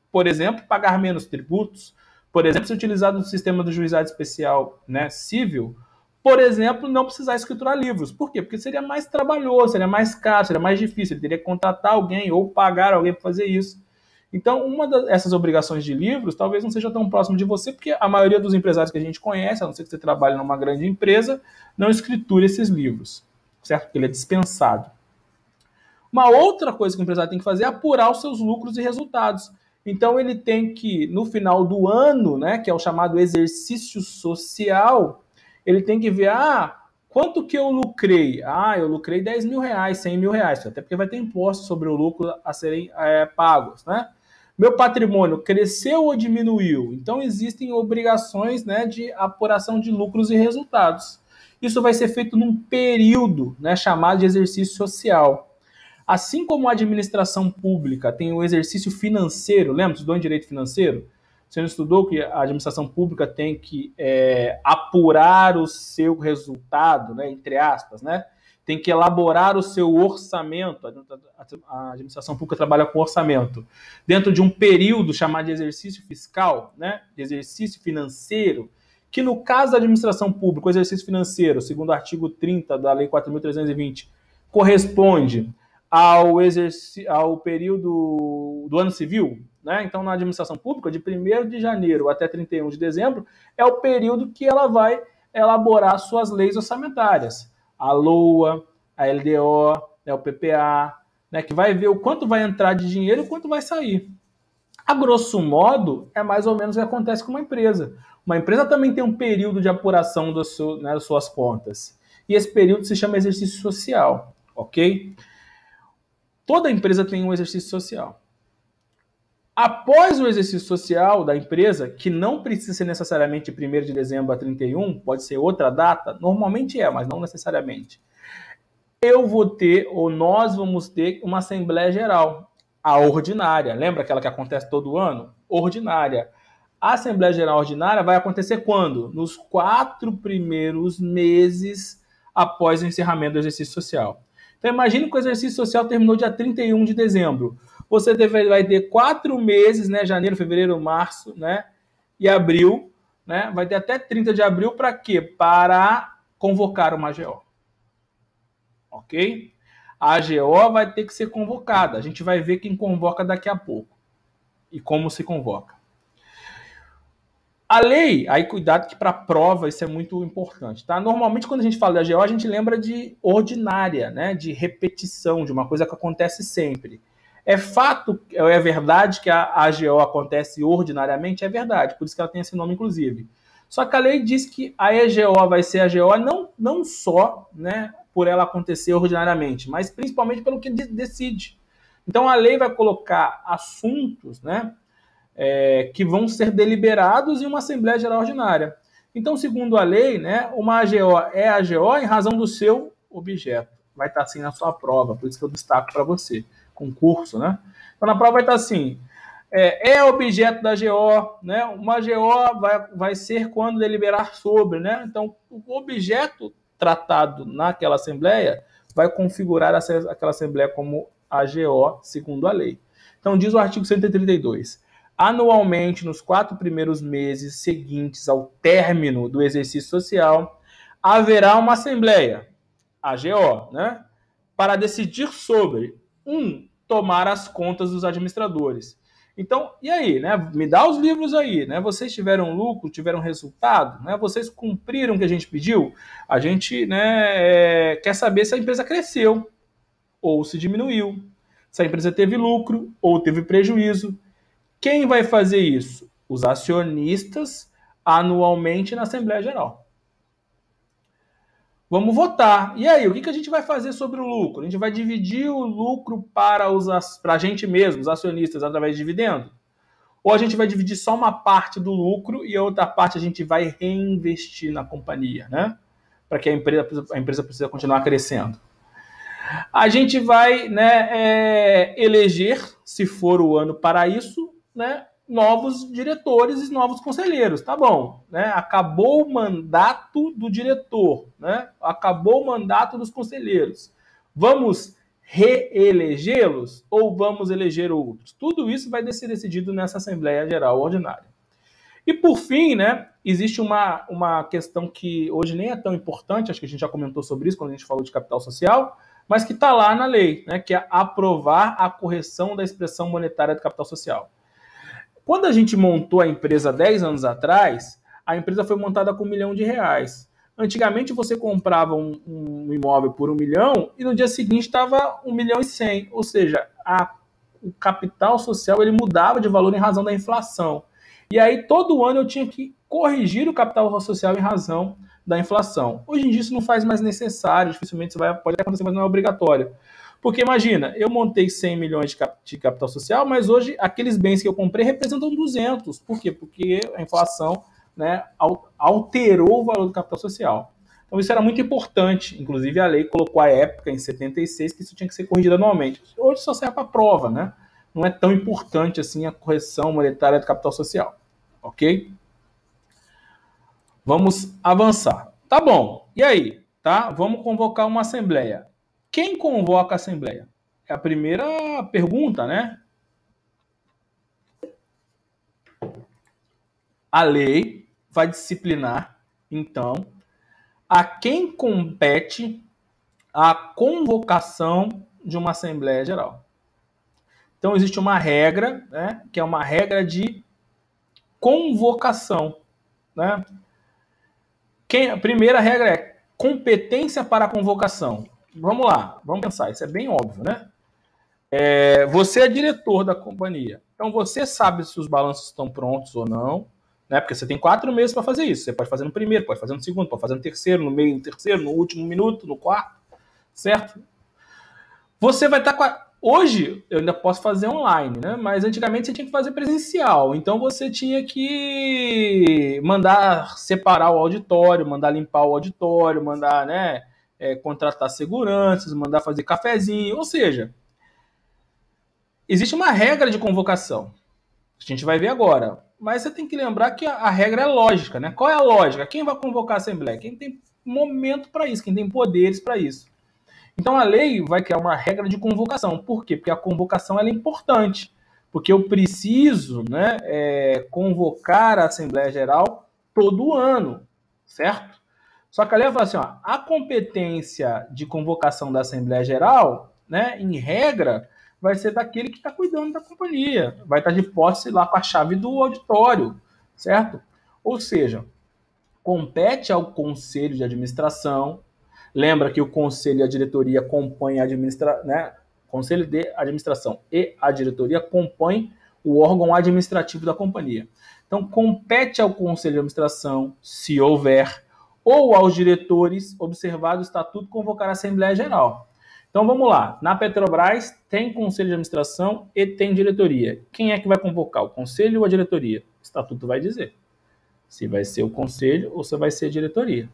Speaker 1: Por exemplo, pagar menos tributos, por exemplo, se utilizar do sistema do juizado especial, né, civil, por exemplo, não precisar escriturar livros. Por quê? Porque seria mais trabalhoso, seria mais caro, seria mais difícil. Ele teria que contratar alguém ou pagar alguém para fazer isso. Então, uma dessas obrigações de livros talvez não seja tão próximo de você, porque a maioria dos empresários que a gente conhece, a não ser que você trabalhe numa grande empresa, não escritura esses livros, certo? Porque ele é dispensado. Uma outra coisa que o empresário tem que fazer é apurar os seus lucros e resultados. Então, ele tem que, no final do ano, né, que é o chamado exercício social, ele tem que ver, quanto que eu lucrei? Eu lucrei 10 mil reais, 100 mil reais, até porque vai ter impostos sobre o lucro a serem pagos, né? Meu patrimônio cresceu ou diminuiu? Então, existem obrigações, né, de apuração de lucros e resultados. Isso vai ser feito num período, né, chamado de exercício social. Assim como a administração pública tem o exercício financeiro, lembra? Estudou em direito financeiro? Você não estudou que a administração pública tem que apurar o seu resultado, né, entre aspas, né? Tem que elaborar o seu orçamento. A administração pública trabalha com orçamento. Dentro de um período chamado de exercício fiscal, né, de exercício financeiro, que no caso da administração pública, o exercício financeiro, segundo o artigo 30 da Lei 4.320, corresponde ao período do ano civil, né? Então, na administração pública, de 1º de janeiro até 31 de dezembro, é o período que ela vai elaborar suas leis orçamentárias. A LOA, a LDO, né, o PPA, né, que vai ver o quanto vai entrar de dinheiro e o quanto vai sair. A grosso modo, é mais ou menos o que acontece com uma empresa. Uma empresa também tem um período de apuração né, das suas contas. E esse período se chama exercício social, ok? Toda empresa tem um exercício social. Após o exercício social da empresa, que não precisa ser necessariamente de 1º de dezembro a 31, pode ser outra data, normalmente mas não necessariamente. Eu vou ter, ou nós vamos ter, uma Assembleia Geral, a ordinária. Lembra aquela que acontece todo ano? Ordinária. A Assembleia Geral Ordinária vai acontecer quando? Nos 4 primeiros meses após o encerramento do exercício social. Então, imagine que o exercício social terminou dia 31 de dezembro. Você vai ter 4 meses, né? Janeiro, fevereiro, março, né? E abril, né? Vai ter até 30 de abril para quê? Para convocar uma AGO. Ok? A AGO vai ter que ser convocada. A gente vai ver quem convoca daqui a pouco. E como se convoca. A lei, aí cuidado que para prova isso é muito importante, tá? Normalmente quando a gente fala da AGO, a gente lembra de ordinária, né? De repetição, de uma coisa que acontece sempre. É fato, é verdade que a AGO acontece ordinariamente? É verdade, por isso que ela tem esse nome, inclusive. Só que a lei diz que a EGO vai ser AGO não só, né, por ela acontecer ordinariamente, mas principalmente pelo que decide. Então a lei vai colocar assuntos, né, que vão ser deliberados em uma Assembleia Geral Ordinária. Então, segundo a lei, né, uma AGO é AGO em razão do seu objeto. Vai estar assim na sua prova, por isso que eu destaco para você. Concurso, né? Então, na prova vai estar assim, objeto da AGO, né? Uma AGO vai ser quando deliberar sobre, né? Então, o objeto tratado naquela Assembleia vai configurar aquela Assembleia como AGO, segundo a lei. Então, diz o artigo 132. Anualmente, nos 4 primeiros meses seguintes ao término do exercício social, haverá uma Assembleia, AGO, né? Para decidir sobre, tomar as contas dos administradores. Então, e aí, né? Me dá os livros aí, né? Vocês tiveram lucro, tiveram resultado, né? Vocês cumpriram o que a gente pediu? A gente, né, quer saber se a empresa cresceu ou se diminuiu, se a empresa teve lucro ou teve prejuízo. Quem vai fazer isso? Os acionistas anualmente na Assembleia Geral. Vamos votar. E aí, o que a gente vai fazer sobre o lucro? A gente vai dividir o lucro para a gente mesmo, os acionistas, através de dividendo? Ou a gente vai dividir só uma parte do lucro e a outra parte a gente vai reinvestir na companhia, né? Para que a empresa precisa continuar crescendo. A gente vai, né, eleger, se for o ano para isso, né, novos diretores e novos conselheiros. Tá bom, né? Acabou o mandato do diretor, né? Acabou o mandato dos conselheiros. Vamos reelegê-los ou vamos eleger outros? Tudo isso vai ser decidido nessa Assembleia Geral Ordinária. E por fim, né, existe uma questão que hoje nem é tão importante, acho que a gente já comentou sobre isso quando a gente falou de capital social, mas que está lá na lei, né, que é aprovar a correção da expressão monetária do capital social. Quando a gente montou a empresa 10 anos atrás, a empresa foi montada com R$1 milhão. Antigamente você comprava um imóvel por R$1 milhão e no dia seguinte estava R$1,1 milhão, ou seja, o capital social ele mudava de valor em razão da inflação. E aí todo ano eu tinha que corrigir o capital social em razão da inflação. Hoje em dia isso não faz mais necessário, dificilmente isso pode acontecer, mas não é obrigatório. Porque imagina, eu montei 100 milhões de capital social, mas hoje aqueles bens que eu comprei representam 200. Por quê? Porque a inflação, né, alterou o valor do capital social. Então isso era muito importante. Inclusive a lei colocou a época, em 76, que isso tinha que ser corrigido anualmente. Hoje só serve para prova, né? Não é tão importante assim a correção monetária do capital social. Ok? Vamos avançar. Tá bom. E aí? Tá? Vamos convocar uma assembleia. Quem convoca a Assembleia? É a primeira pergunta, né? A lei vai disciplinar, então, a quem compete a convocação de uma Assembleia Geral. Então, existe uma regra, né, que é uma regra de convocação. Né? A primeira regra é competência para a convocação. Vamos lá, vamos pensar, isso é bem óbvio, né? Você é diretor da companhia, então você sabe se os balanços estão prontos ou não, né? Porque você tem 4 meses para fazer isso. Você pode fazer no primeiro, pode fazer no segundo, pode fazer no terceiro, no meio do terceiro, no último minuto, no quarto, certo? Você vai estar com Hoje eu ainda posso fazer online, né? Mas antigamente você tinha que fazer presencial. Então você tinha que mandar separar o auditório, mandar limpar o auditório, mandar, né, contratar seguranças, mandar fazer cafezinho. Ou seja, existe uma regra de convocação. A gente vai ver agora. Mas você tem que lembrar que a regra é lógica, né? Qual é a lógica? Quem vai convocar a Assembleia? Quem tem momento para isso, quem tem poderes para isso. Então a lei vai criar uma regra de convocação. Por quê? Porque a convocação ela é importante. Porque eu preciso, né, convocar a Assembleia Geral todo ano, certo? Só que a lei fala assim, ó, a competência de convocação da Assembleia Geral, né, em regra, vai ser daquele que está cuidando da companhia. Vai estar de posse lá com a chave do auditório, certo? Ou seja, compete ao Conselho de Administração. Lembra que o Conselho e a diretoria compõem a né? Conselho de Administração e a diretoria compõem o órgão administrativo da companhia. Então, compete ao Conselho de Administração, se houver, ou aos diretores, observado o estatuto, convocar a Assembleia Geral. Então, vamos lá. Na Petrobras, tem Conselho de Administração e tem diretoria. Quem é que vai convocar? O Conselho ou a diretoria? O estatuto vai dizer se vai ser o Conselho ou se vai ser a diretoria.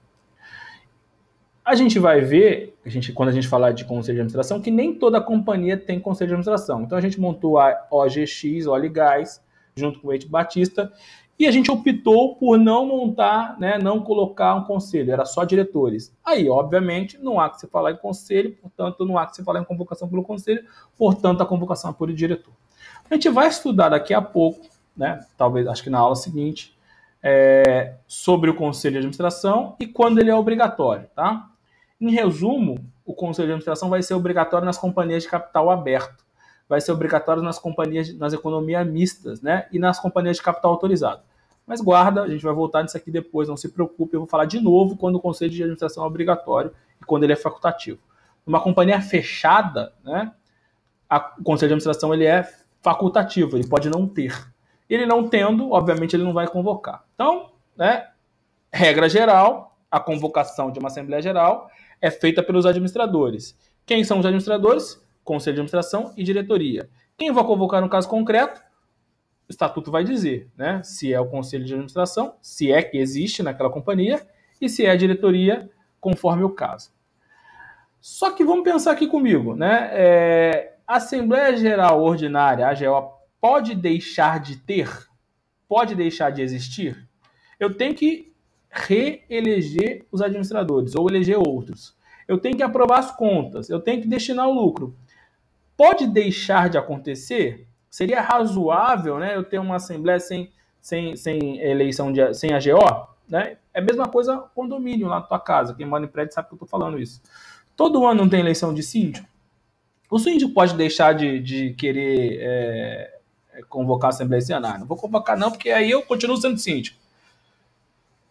Speaker 1: A gente vai ver, quando a gente falar de conselho de administração, que nem toda companhia tem conselho de administração. Então a gente montou a OGX, Óleo e Gás, junto com o Eite Batista, e a gente optou por não montar, né, não colocar um conselho, era só diretores. Aí, obviamente, não há que se falar em conselho, portanto, não há que se falar em convocação pelo conselho, portanto, a convocação é por diretor. A gente vai estudar daqui a pouco, né, talvez, acho que na aula seguinte, sobre o conselho de administração e quando ele é obrigatório, tá? Em resumo, o conselho de administração vai ser obrigatório nas companhias de capital aberto, vai ser obrigatório nas economias mistas, né? E nas companhias de capital autorizado. Mas guarda, a gente vai voltar nisso aqui depois, não se preocupe, eu vou falar de novo quando o conselho de administração é obrigatório e quando ele é facultativo. Numa companhia fechada, né? O conselho de administração ele é facultativo, ele pode não ter. Ele não tendo, obviamente, ele não vai convocar. Então, né? Regra geral, a convocação de uma Assembleia Geral é feita pelos administradores. Quem são os administradores? Conselho de Administração e diretoria. Quem vai convocar no caso concreto? O estatuto vai dizer, né? Se é o Conselho de Administração, se é que existe naquela companhia, e se é a diretoria, conforme o caso. Só que vamos pensar aqui comigo, né? A Assembleia Geral Ordinária, a AGO, pode deixar de ter? Pode deixar de existir? Eu tenho que reeleger os administradores ou eleger outros. Eu tenho que aprovar as contas, eu tenho que destinar o lucro. Pode deixar de acontecer? Seria razoável, né, eu ter uma assembleia sem eleição, sem AGO? Né? É a mesma coisa condomínio lá na tua casa. Quem mora em prédio sabe que eu estou falando isso. Todo ano não tem eleição de síndico? O síndico pode deixar de querer convocar a assembleia esse ano? Não vou convocar não, porque aí eu continuo sendo síndico.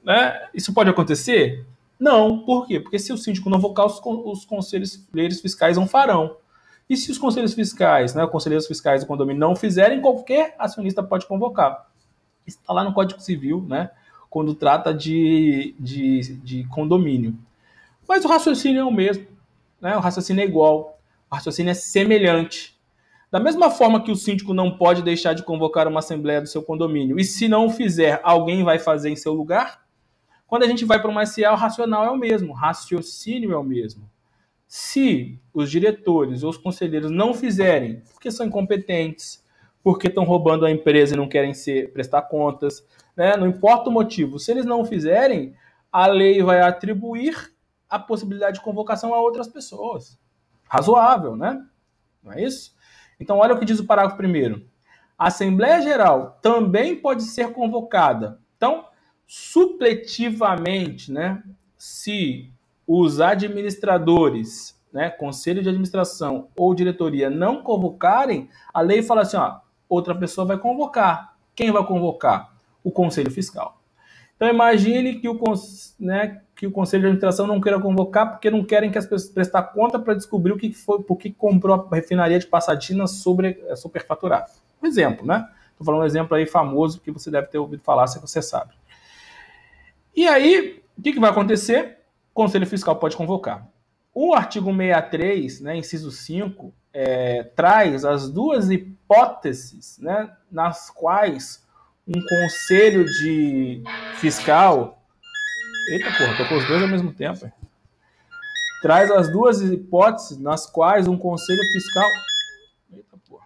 Speaker 1: Né? Isso pode acontecer? Não. Por quê? Porque se o síndico não convocar, os conselheiros fiscais não farão. E se os conselheiros fiscais, né, os conselheiros fiscais do condomínio não fizerem, qualquer acionista pode convocar. Está lá no Código Civil, né, quando trata de condomínio. Mas o raciocínio é o mesmo, né, o raciocínio é igual, o raciocínio é semelhante. Da mesma forma que o síndico não pode deixar de convocar uma assembleia do seu condomínio, e se não fizer, alguém vai fazer em seu lugar, quando a gente vai para uma SA, o racional é o mesmo, o raciocínio é o mesmo. Se os diretores ou os conselheiros não fizerem, porque são incompetentes, porque estão roubando a empresa e não querem prestar contas, né? Não importa o motivo, se eles não fizerem, a lei vai atribuir a possibilidade de convocação a outras pessoas. Razoável, né? Não é isso? Então, olha o que diz o parágrafo 1º. A Assembleia Geral também pode ser convocada. Então, supletivamente, né, se os administradores, né, conselho de administração ou diretoria não convocarem, a lei fala assim, ó, outra pessoa vai convocar. Quem vai convocar? O conselho fiscal. Então imagine que que o conselho de administração não queira convocar porque não querem que as pessoas prestar conta para descobrir o que foi, por que comprou a refinaria de Passatina superfaturado. Um exemplo, né? Estou falando um exemplo aí famoso que você deve ter ouvido falar, se você sabe. E aí, o que vai acontecer? O Conselho Fiscal pode convocar. O artigo 63, né, inciso 5, traz as duas hipóteses, né, nas quais um conselho de fiscal... Eita porra, tô com os dois ao mesmo tempo. Traz as duas hipóteses nas quais um conselho fiscal... Eita porra,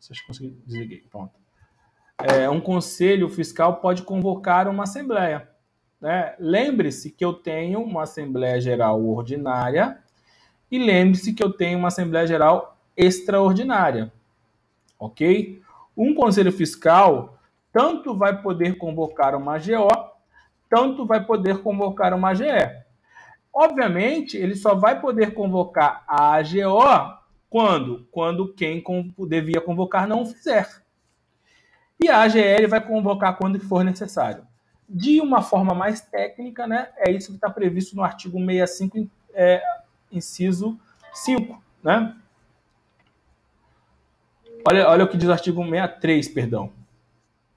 Speaker 1: vocês conseguiram desliguei, pronto. Um conselho fiscal pode convocar uma assembleia. Né? Lembre-se que eu tenho uma Assembleia Geral ordinária e lembre-se que eu tenho uma Assembleia Geral extraordinária. Ok? Um Conselho Fiscal tanto vai poder convocar uma AGO, tanto vai poder convocar uma AGE. Obviamente, ele só vai poder convocar a AGO quando quem devia convocar não o fizer. E a AGL vai convocar quando for necessário. De uma forma mais técnica, né, é isso que está previsto no artigo 65, inciso 5. Né? Olha o que diz o artigo 63, perdão.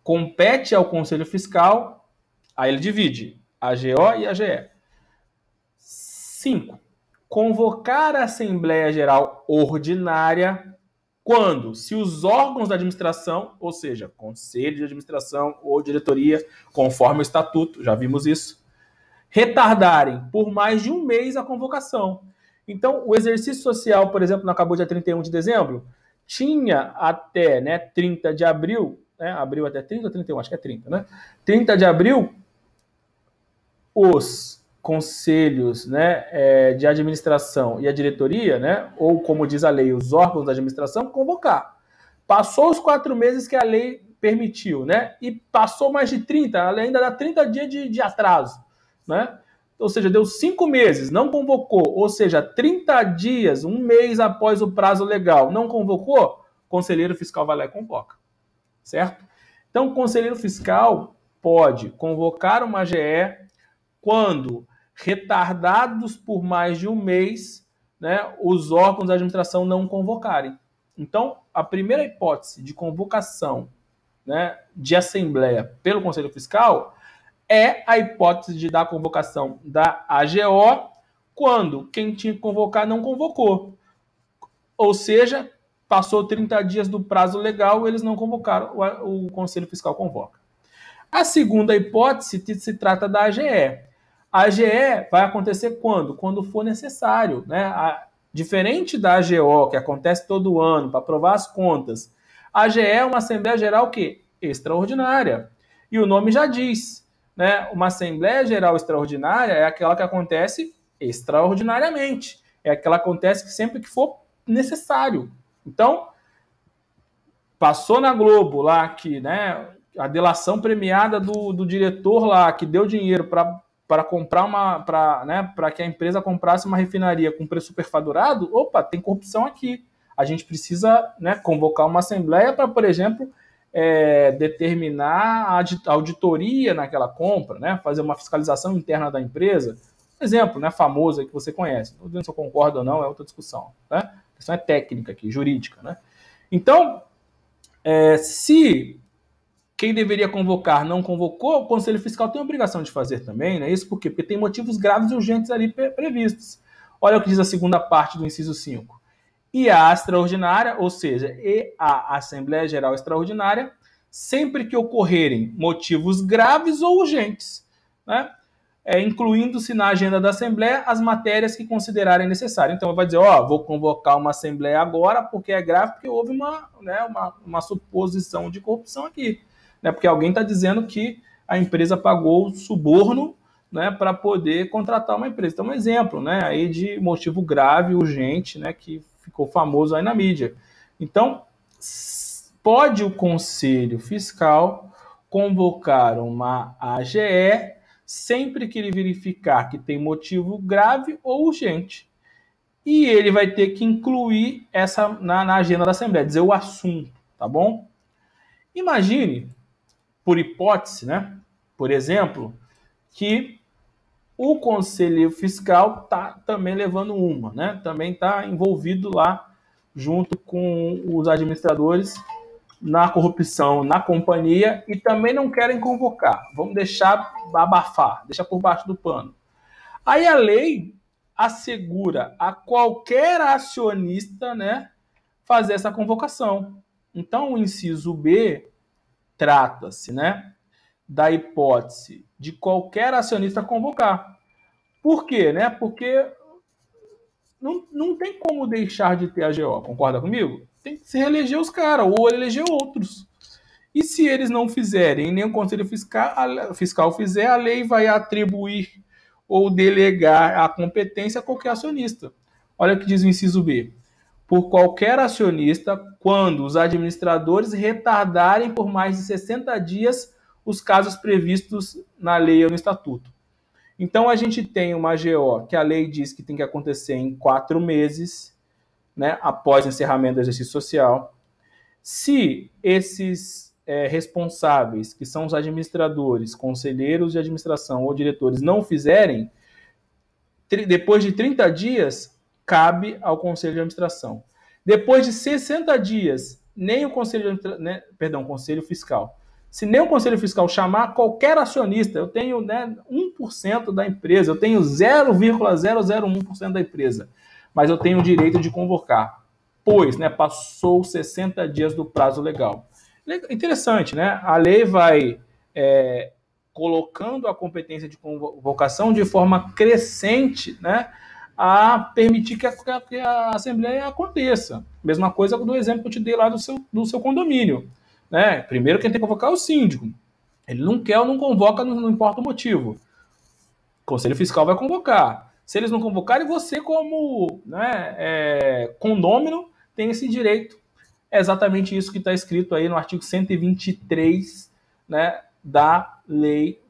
Speaker 1: Compete ao Conselho Fiscal, aí ele divide a AGO e a AGE. 5. Convocar a Assembleia Geral Ordinária quando? Se os órgãos da administração, ou seja, conselho de administração ou diretoria, conforme o estatuto, já vimos isso, retardarem por mais de um mês a convocação. Então, o exercício social, por exemplo, não acabou dia 31 de dezembro, tinha até 30 de abril, abril até 30 ou 31, acho que é 30, né? 30 de abril, os conselhos de administração e a diretoria, ou como diz a lei, os órgãos da administração, convocar. Passou os 4 meses que a lei permitiu, e passou mais de 30, a lei ainda dá 30 dias de atraso. Ou seja, deu 5 meses, não convocou, ou seja, 30 dias, um mês após o prazo legal, não convocou, o conselheiro fiscal vai lá e convoca. Certo? Então, o conselheiro fiscal pode convocar uma AGE quando retardados por mais de um mês, os órgãos da administração não convocarem. Então, a primeira hipótese de convocação de assembleia pelo Conselho Fiscal é a hipótese de dar convocação da AGO quando quem tinha que convocar não convocou. Ou seja, passou 30 dias do prazo legal, eles não convocaram, o Conselho Fiscal convoca. A segunda hipótese se trata da AGE. A AGE vai acontecer quando? Quando for necessário. Diferente da AGO, que acontece todo ano para aprovar as contas, a AGE é uma Assembleia Geral que? Extraordinária. E o nome já diz. Uma Assembleia Geral Extraordinária é aquela que acontece extraordinariamente. É aquela que acontece sempre que for necessário. Então, passou na Globo lá que a delação premiada do diretor lá que deu dinheiro para comprar para que a empresa comprasse uma refinaria com preço superfaturado, opa, tem corrupção aqui. A gente precisa convocar uma assembleia para, por exemplo, determinar a auditoria naquela compra, fazer uma fiscalização interna da empresa. Um exemplo famoso aí que você conhece. Não sei se eu concordo ou não, é outra discussão. A questão é técnica aqui, jurídica. Então, se quem deveria convocar não convocou, o Conselho Fiscal tem a obrigação de fazer também, Isso por quê? Porque tem motivos graves e urgentes ali previstos. Olha o que diz a segunda parte do inciso 5. E a extraordinária, ou seja, e a Assembleia Geral Extraordinária, sempre que ocorrerem motivos graves ou urgentes, incluindo-se na agenda da Assembleia as matérias que considerarem necessárias. Então, vai dizer, vou convocar uma Assembleia agora porque é grave, porque houve uma suposição de corrupção aqui. Porque alguém está dizendo que a empresa pagou suborno para poder contratar uma empresa. Então, um exemplo aí de motivo grave, urgente, que ficou famoso aí na mídia. Então, pode o Conselho Fiscal convocar uma AGE sempre que ele verificar que tem motivo grave ou urgente. e ele vai ter que incluir essa na agenda da Assembleia, dizer o assunto, tá bom? Imagine, por hipótese, né? Por exemplo, que o Conselho Fiscal está também levando uma, né? Também está envolvido lá junto com os administradores na corrupção na companhia e também não querem convocar. Vamos deixar abafar, deixar por baixo do pano. Aí a lei assegura a qualquer acionista, né, fazer essa convocação. Então, o inciso B trata-se, né, da hipótese de qualquer acionista convocar. Por quê? Né? Porque não tem como deixar de ter AGO, concorda comigo? Tem que se reeleger os caras, ou eleger outros. E se eles não fizerem, nem o Conselho Fiscal fizer, a lei vai atribuir ou delegar a competência a qualquer acionista. Olha o que diz o inciso B. Por qualquer acionista, quando os administradores retardarem por mais de 60 dias os casos previstos na lei ou no estatuto. Então, a gente tem uma AGO que a lei diz que tem que acontecer em 4 meses, né, após o encerramento do exercício social. Se esses responsáveis, que são os administradores, conselheiros de administração ou diretores, não fizerem, depois de 30 dias, cabe ao conselho de administração. Depois de 60 dias, nem o conselho, conselho fiscal. Se nem o conselho fiscal chamar qualquer acionista, eu tenho 1% da empresa, eu tenho 0,001% da empresa, mas eu tenho o direito de convocar, pois passou 60 dias do prazo legal. Interessante, né? A lei vai colocando a competência de convocação de forma crescente, né, a permitir que a Assembleia aconteça. Mesma coisa do exemplo que eu te dei lá do seu condomínio. Né? Primeiro quem tem que convocar é o síndico. Ele não quer ou não convoca, não importa o motivo. O Conselho Fiscal vai convocar. Se eles não convocarem, você como condômino tem esse direito. É exatamente isso que está escrito aí no artigo 123, né, da Lei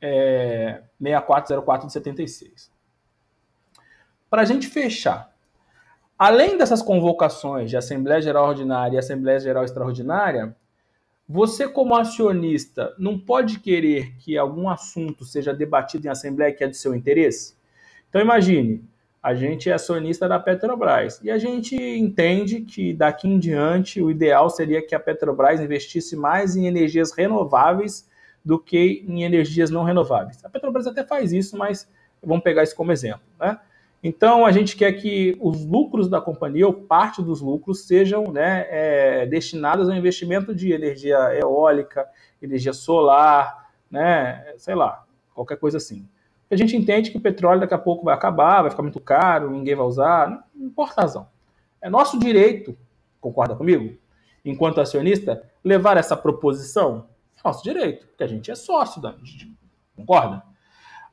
Speaker 1: 6404 de 76. Para a gente fechar, além dessas convocações de Assembleia Geral Ordinária e Assembleia Geral Extraordinária, você, como acionista, não pode querer que algum assunto seja debatido em Assembleia que é de seu interesse? Então, imagine, a gente é acionista da Petrobras e a gente entende que daqui em diante o ideal seria que a Petrobras investisse mais em energias renováveis do que em energias não renováveis. A Petrobras até faz isso, mas vamos pegar isso como exemplo, né? Então, a gente quer que os lucros da companhia, ou parte dos lucros, sejam destinados ao investimento de energia eólica, energia solar, né, sei lá, qualquer coisa assim. A gente entende que o petróleo daqui a pouco vai acabar, vai ficar muito caro, ninguém vai usar, não importa a razão. É nosso direito, concorda comigo? Enquanto acionista, levar essa proposição é nosso direito, porque a gente é sócio, concorda?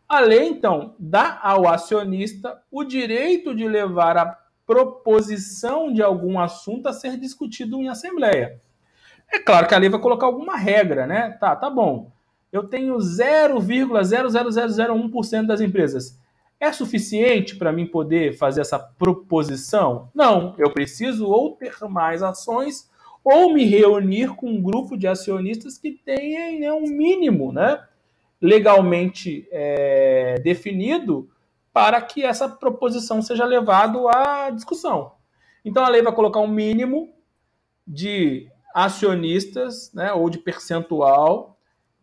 Speaker 1: A lei, então, dá ao acionista o direito de levar a proposição de algum assunto a ser discutido em assembleia. É claro que a lei vai colocar alguma regra, né? Tá bom. Eu tenho 0,00001% das empresas. É suficiente para mim poder fazer essa proposição? Não. Eu preciso ou ter mais ações ou me reunir com um grupo de acionistas que tenham um mínimo, né, legalmente definido para que essa proposição seja levada à discussão. Então, a lei vai colocar um mínimo de acionistas, né, ou de percentual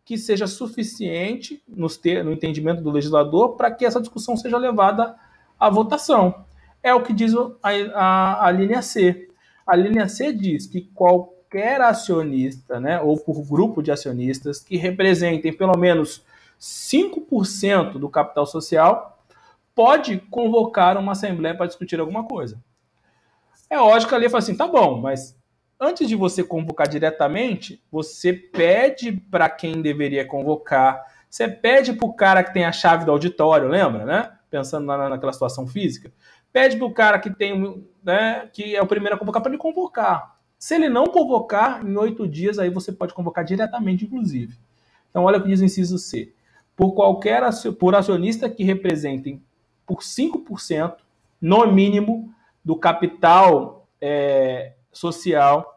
Speaker 1: que seja suficiente no entendimento do legislador para que essa discussão seja levada à votação. É o que diz a linha C. A linha C diz que qualquer acionista, né, ou por grupo de acionistas que representem pelo menos 5% do capital social pode convocar uma assembleia para discutir alguma coisa. É lógico que a lei fala assim, tá bom, mas antes de você convocar diretamente, você pede para quem deveria convocar, você pede para o cara que tem a chave do auditório, lembra, né? Pensando naquela situação física. Pede para o cara que tem, né, que é o primeiro a convocar, para ele convocar. Se ele não convocar, em 8 dias, aí você pode convocar diretamente, inclusive. Então, olha o que diz o inciso C. Por acionista que representem por 5% no mínimo, do capital social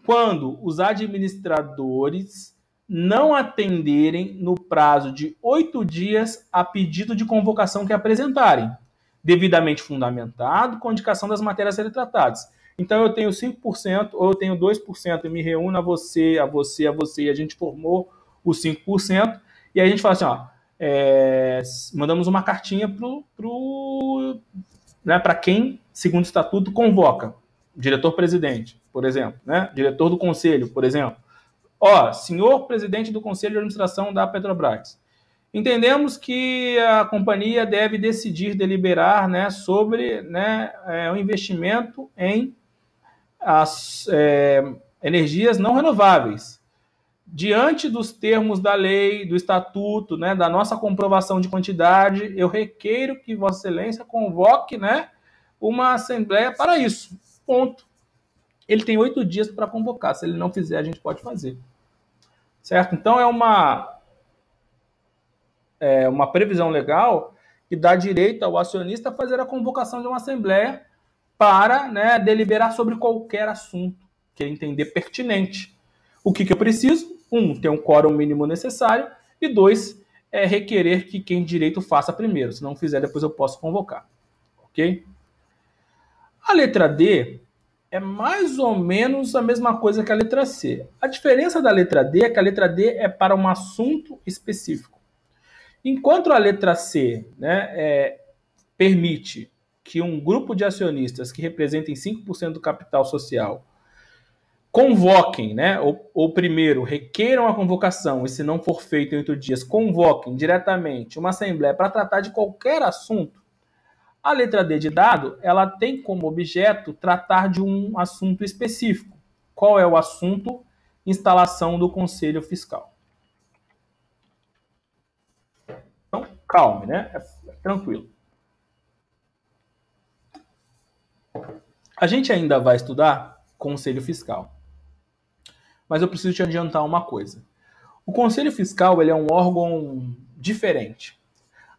Speaker 1: quando os administradores não atenderem no prazo de 8 dias a pedido de convocação que apresentarem, devidamente fundamentado, com indicação das matérias a serem tratadas. Então, eu tenho 5% ou eu tenho 2% e me reúno a você, e a gente formou os 5%, e aí a gente fala assim, ó, mandamos uma cartinha para quem, segundo o estatuto, convoca. Diretor-presidente, por exemplo, né? Diretor do conselho, por exemplo. Ó, senhor presidente do conselho de administração da Petrobras, entendemos que a companhia deve decidir, deliberar, né, sobre, né, o investimento em energias não renováveis. Diante dos termos da lei, do estatuto, né, da nossa comprovação de quantidade, eu requeiro que Vossa Excelência convoque, né, uma assembleia para isso. Ponto. Ele tem 8 dias para convocar. Se ele não fizer, a gente pode fazer. Certo? Então, é uma previsão legal que dá direito ao acionista a fazer a convocação de uma assembleia para, né, deliberar sobre qualquer assunto que ele entender pertinente. O que eu preciso? 1, ter um quórum mínimo necessário, e 2, requerer que quem direito faça primeiro. Se não fizer, depois eu posso convocar. Ok? A letra D é mais ou menos a mesma coisa que a letra C. A diferença da letra D é que a letra D é para um assunto específico. Enquanto a letra C, né, permite que um grupo de acionistas que representem 5% do capital social convoquem, né, ou primeiro requeram a convocação, e se não for feito em 8 dias, convoquem diretamente uma assembleia para tratar de qualquer assunto, a letra D de dado, ela tem como objeto tratar de um assunto específico. Qual é o assunto? Instalação do Conselho Fiscal. Então, calme, né? Tranquilo. A gente ainda vai estudar Conselho Fiscal. Mas eu preciso te adiantar uma coisa. O Conselho Fiscal, ele é um órgão diferente.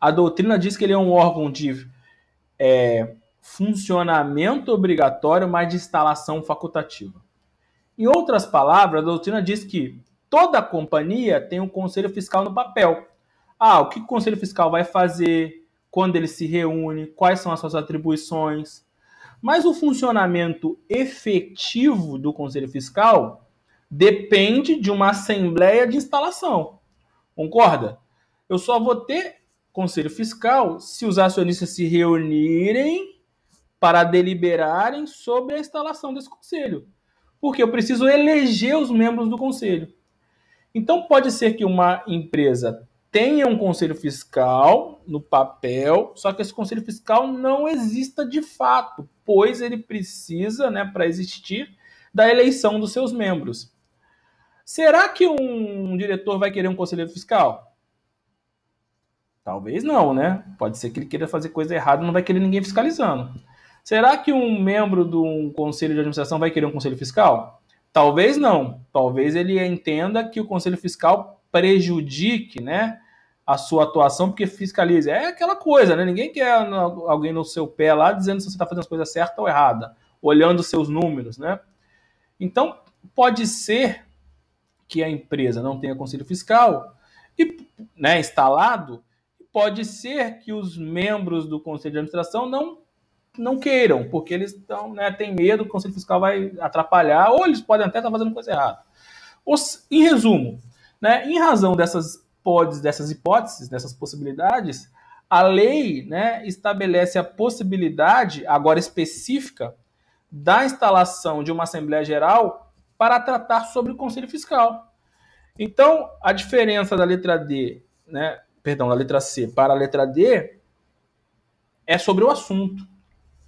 Speaker 1: A doutrina diz que ele é um órgão de funcionamento obrigatório, mas de instalação facultativa. Em outras palavras, a doutrina diz que toda companhia tem um conselho fiscal no papel. O que o conselho fiscal vai fazer, quando ele se reúne, quais são as suas atribuições. Mas o funcionamento efetivo do conselho fiscal depende de uma assembleia de instalação. Concorda? Eu só vou ter conselho fiscal se os acionistas se reunirem para deliberarem sobre a instalação desse conselho. Porque eu preciso eleger os membros do conselho. Então, pode ser que uma empresa tenha um conselho fiscal no papel, só que esse conselho fiscal não exista de fato, pois ele precisa, né, para existir, da eleição dos seus membros. Será que um diretor vai querer um conselheiro fiscal? Talvez não, né? Pode ser que ele queira fazer coisa errada e não vai querer ninguém fiscalizando. Será que um membro de um conselho de administração vai querer um conselho fiscal? Talvez não. Talvez ele entenda que o conselho fiscal prejudique, né, a sua atuação porque fiscaliza. É aquela coisa, né? Ninguém quer alguém no seu pé lá dizendo se você está fazendo as coisas certas ou erradas, olhando os seus números, né? Então, pode ser que a empresa não tenha conselho fiscal e, né, instalado, pode ser que os membros do conselho de administração não queiram, porque eles têm medo que o conselho fiscal vai atrapalhar, ou eles podem até estar fazendo coisa errada. Em resumo, né, em razão dessas hipóteses, dessas possibilidades, a lei, né, estabelece a possibilidade, agora específica, da instalação de uma Assembleia Geral para tratar sobre o Conselho Fiscal. Então, a diferença da letra D, né, da letra C para a letra D é sobre o assunto.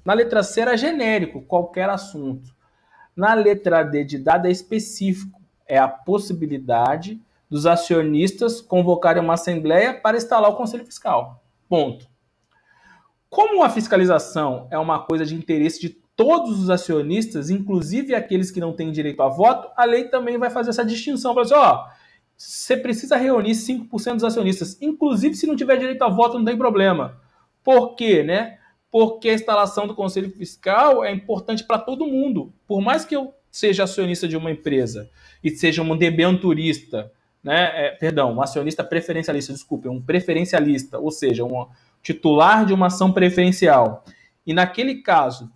Speaker 1: Na letra C era genérico, qualquer assunto. Na letra D de dado é específico, é a possibilidade dos acionistas convocarem uma assembleia para instalar o Conselho Fiscal. Ponto. Como a fiscalização é uma coisa de interesse de todos os acionistas, inclusive aqueles que não têm direito a voto, a lei também vai fazer essa distinção. Para dizer, você precisa reunir 5% dos acionistas, inclusive se não tiver direito a voto, não tem problema. Por quê, né? porque a instalação do Conselho Fiscal é importante para todo mundo. Por mais que eu seja acionista de uma empresa e seja um debenturista, né, um acionista preferencialista, desculpe, um preferencialista, ou seja, um titular de uma ação preferencial, e naquele caso,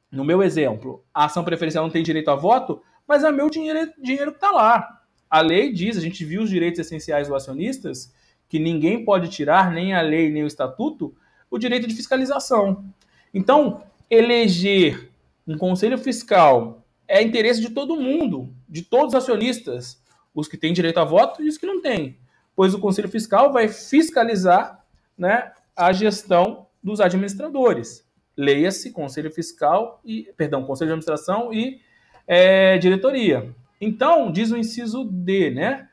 Speaker 1: no meu exemplo, a ação preferencial não tem direito a voto, mas é meu dinheiro que está lá. A lei diz, a gente viu os direitos essenciais dos acionistas, que ninguém pode tirar, nem a lei, nem o estatuto, o direito de fiscalização. Então, eleger um conselho fiscal é interesse de todo mundo, de todos os acionistas, os que têm direito a voto e os que não têm, pois o conselho fiscal vai fiscalizar, né, a gestão dos administradores. Leia-se conselho fiscal conselho de administração e diretoria. Então, diz o inciso D, né?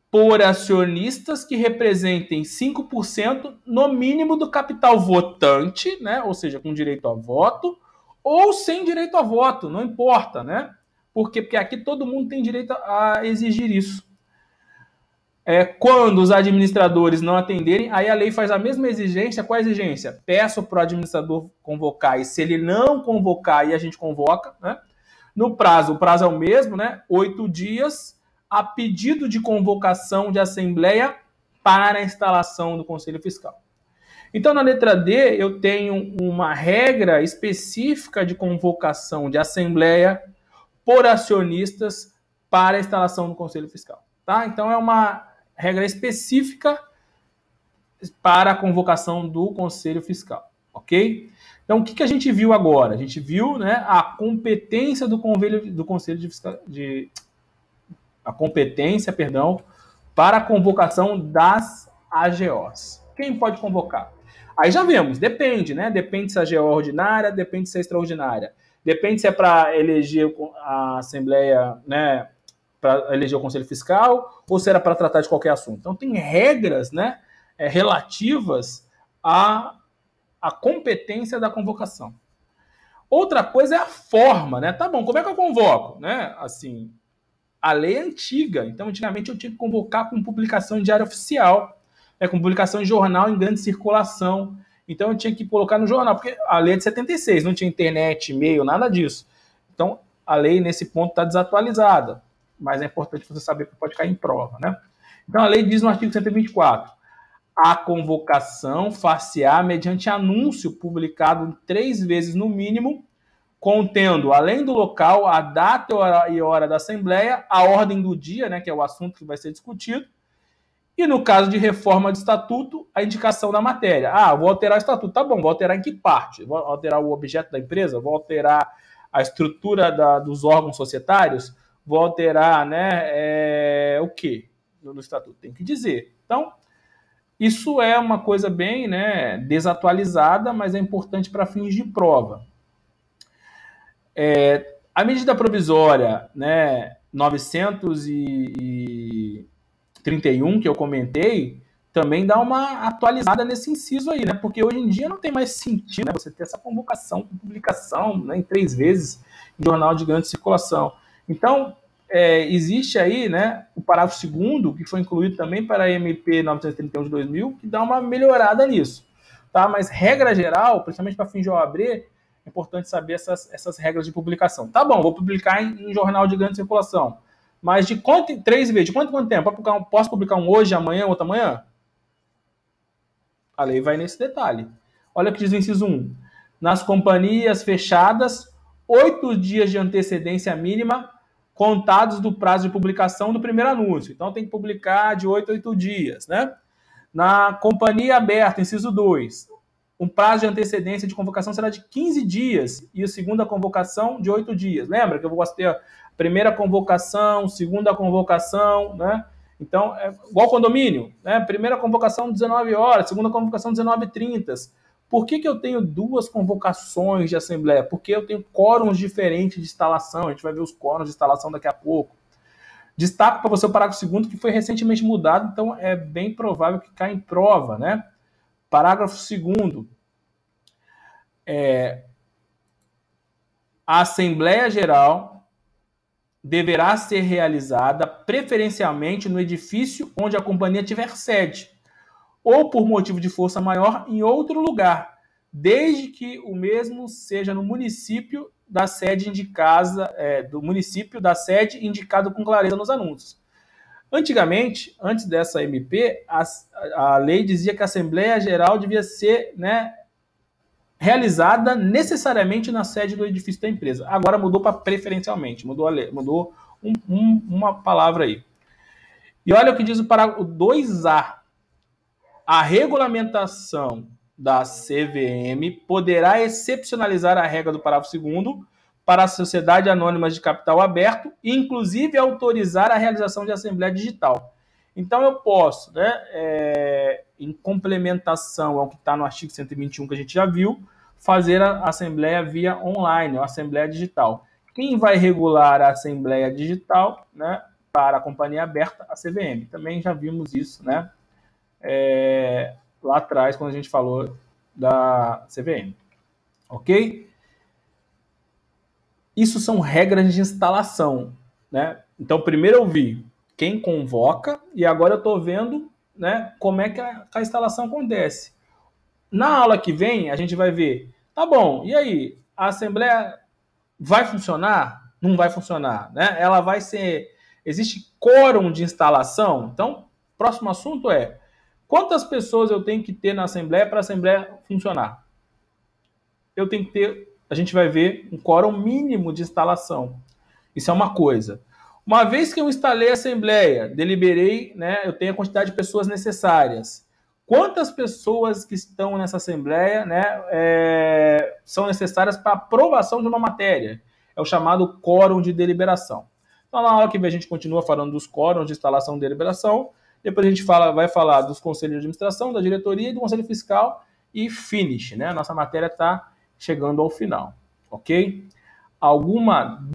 Speaker 1: Por acionistas que representem 5% no mínimo do capital votante, né? Ou seja, com direito a voto, ou sem direito a voto, não importa, né? Por quê? Porque aqui todo mundo tem direito a exigir isso. Quando os administradores não atenderem, aí a lei faz a mesma exigência. Qual a exigência? Peço para o administrador convocar, e se ele não convocar, aí a gente convoca, né? No prazo, o prazo é o mesmo, né? 8 dias, a pedido de convocação de assembleia para a instalação do Conselho Fiscal. Então, na letra D, eu tenho uma regra específica de convocação de assembleia por acionistas para a instalação do Conselho Fiscal. Tá? Então, é uma regra específica para a convocação do Conselho Fiscal. Ok? Então, o que a gente viu agora? A gente viu, né, a competência do Conselho de Fiscal... para a convocação das AGOs. Quem pode convocar? Aí já vemos, depende, né? Depende se a AGO é ordinária, depende se é extraordinária. Depende se é para eleger a Assembleia, né, para eleger o Conselho Fiscal, ou se era para tratar de qualquer assunto. Então, tem regras, né, relativas à competência da convocação. Outra coisa é a forma, né? Tá bom, como é que eu convoco? Né? Assim, a lei é antiga, então antigamente eu tinha que convocar com publicação em diário oficial, né, com publicação em jornal em grande circulação. Então eu tinha que colocar no jornal, porque a lei é de 76, não tinha internet, e-mail, nada disso. Então a lei nesse ponto está desatualizada, mas é importante você saber que pode cair em prova, né? Então a lei diz no artigo 124, a convocação far-se-á mediante anúncio publicado 3 vezes no mínimo, contendo, além do local, a data e hora da Assembleia, a ordem do dia, né, que é o assunto que vai ser discutido, e no caso de reforma de estatuto, a indicação da matéria. Ah, vou alterar o estatuto. Tá bom, vou alterar em que parte? Vou alterar o objeto da empresa? Vou alterar a estrutura dos órgãos societários? Vou alterar, né, o quê no estatuto? Tem que dizer. Então, isso é uma coisa bem, né, desatualizada, mas é importante para fins de prova. A medida provisória, né, 931, que eu comentei, também dá uma atualizada nesse inciso aí, né? Porque hoje em dia não tem mais sentido, né, você ter essa convocação, publicação, né, em 3 vezes em jornal de grande circulação. Então, existe aí, né, o parágrafo 2º, que foi incluído também para a MP 931 de 2000, que dá uma melhorada nisso. Tá? Mas, regra geral, principalmente para fins de OAB, é importante saber essas regras de publicação. Tá bom, vou publicar em jornal de grande circulação. Mas de quanto, 3 vezes, de quanto tempo? Posso publicar um hoje, amanhã, outro amanhã? A lei vai nesse detalhe. Olha o que diz o inciso 1. Nas companhias fechadas, 8 dias de antecedência mínima contados do prazo de publicação do primeiro anúncio. Então, tem que publicar de 8 a 8 dias, né? Na companhia aberta, inciso 2, um prazo de antecedência de convocação será de 15 dias e a segunda convocação de 8 dias. Lembra que eu vou ter a primeira convocação, segunda convocação, né? Então, é igual condomínio, né? Primeira convocação 19 horas, segunda convocação 19h30. Por que eu tenho 2 convocações de assembleia? Porque eu tenho quórums diferentes de instalação. A gente vai ver os quórums de instalação daqui a pouco. Destaco para você o parágrafo 2º, que foi recentemente mudado, então é bem provável que caia em prova, né? Parágrafo 2º. A Assembleia Geral deverá ser realizada preferencialmente no edifício onde a companhia tiver sede, ou por motivo de força maior em outro lugar, desde que o mesmo seja no município da sede indicada, do município da sede indicado com clareza nos anúncios. Antigamente, antes dessa MP, a lei dizia que a Assembleia Geral devia ser, né, realizada necessariamente na sede do edifício da empresa. Agora mudou para preferencialmente, mudou a lei, mudou uma palavra aí. E olha o que diz o parágrafo 2A. A regulamentação da CVM poderá excepcionalizar a regra do parágrafo 2º para as sociedades anônimas de capital aberto e, inclusive, autorizar a realização de assembleia digital. Então, eu posso, né, em complementação ao que está no artigo 121 que a gente já viu, fazer a assembleia via online, a assembleia digital. Quem vai regular a assembleia digital, né, para a companhia aberta? A CVM. Também já vimos isso, né, lá atrás, quando a gente falou da CVM. Ok? Isso são regras de instalação, né? Então, primeiro eu vi quem convoca e agora eu estou vendo, né, como é que a instalação acontece. Na aula que vem, a gente vai ver, tá bom, e aí, a assembleia vai funcionar? Não vai funcionar, né? Ela vai ser... Existe quórum de instalação? Então, próximo assunto é, quantas pessoas eu tenho que ter na assembleia para a assembleia funcionar? Eu tenho que ter... A gente vai ver um quórum mínimo de instalação. Isso é uma coisa. Uma vez que eu instalei a assembleia, deliberei, né, eu tenho a quantidade de pessoas necessárias. Quantas pessoas que estão nessa assembleia, né, são necessárias para aprovação de uma matéria? É o chamado quórum de deliberação. Então, na aula que vem, a gente continua falando dos quórums de instalação e deliberação. Depois a gente vai falar dos conselhos de administração, da diretoria e do conselho fiscal e finish, né? A nossa matéria está chegando ao final, ok? Alguma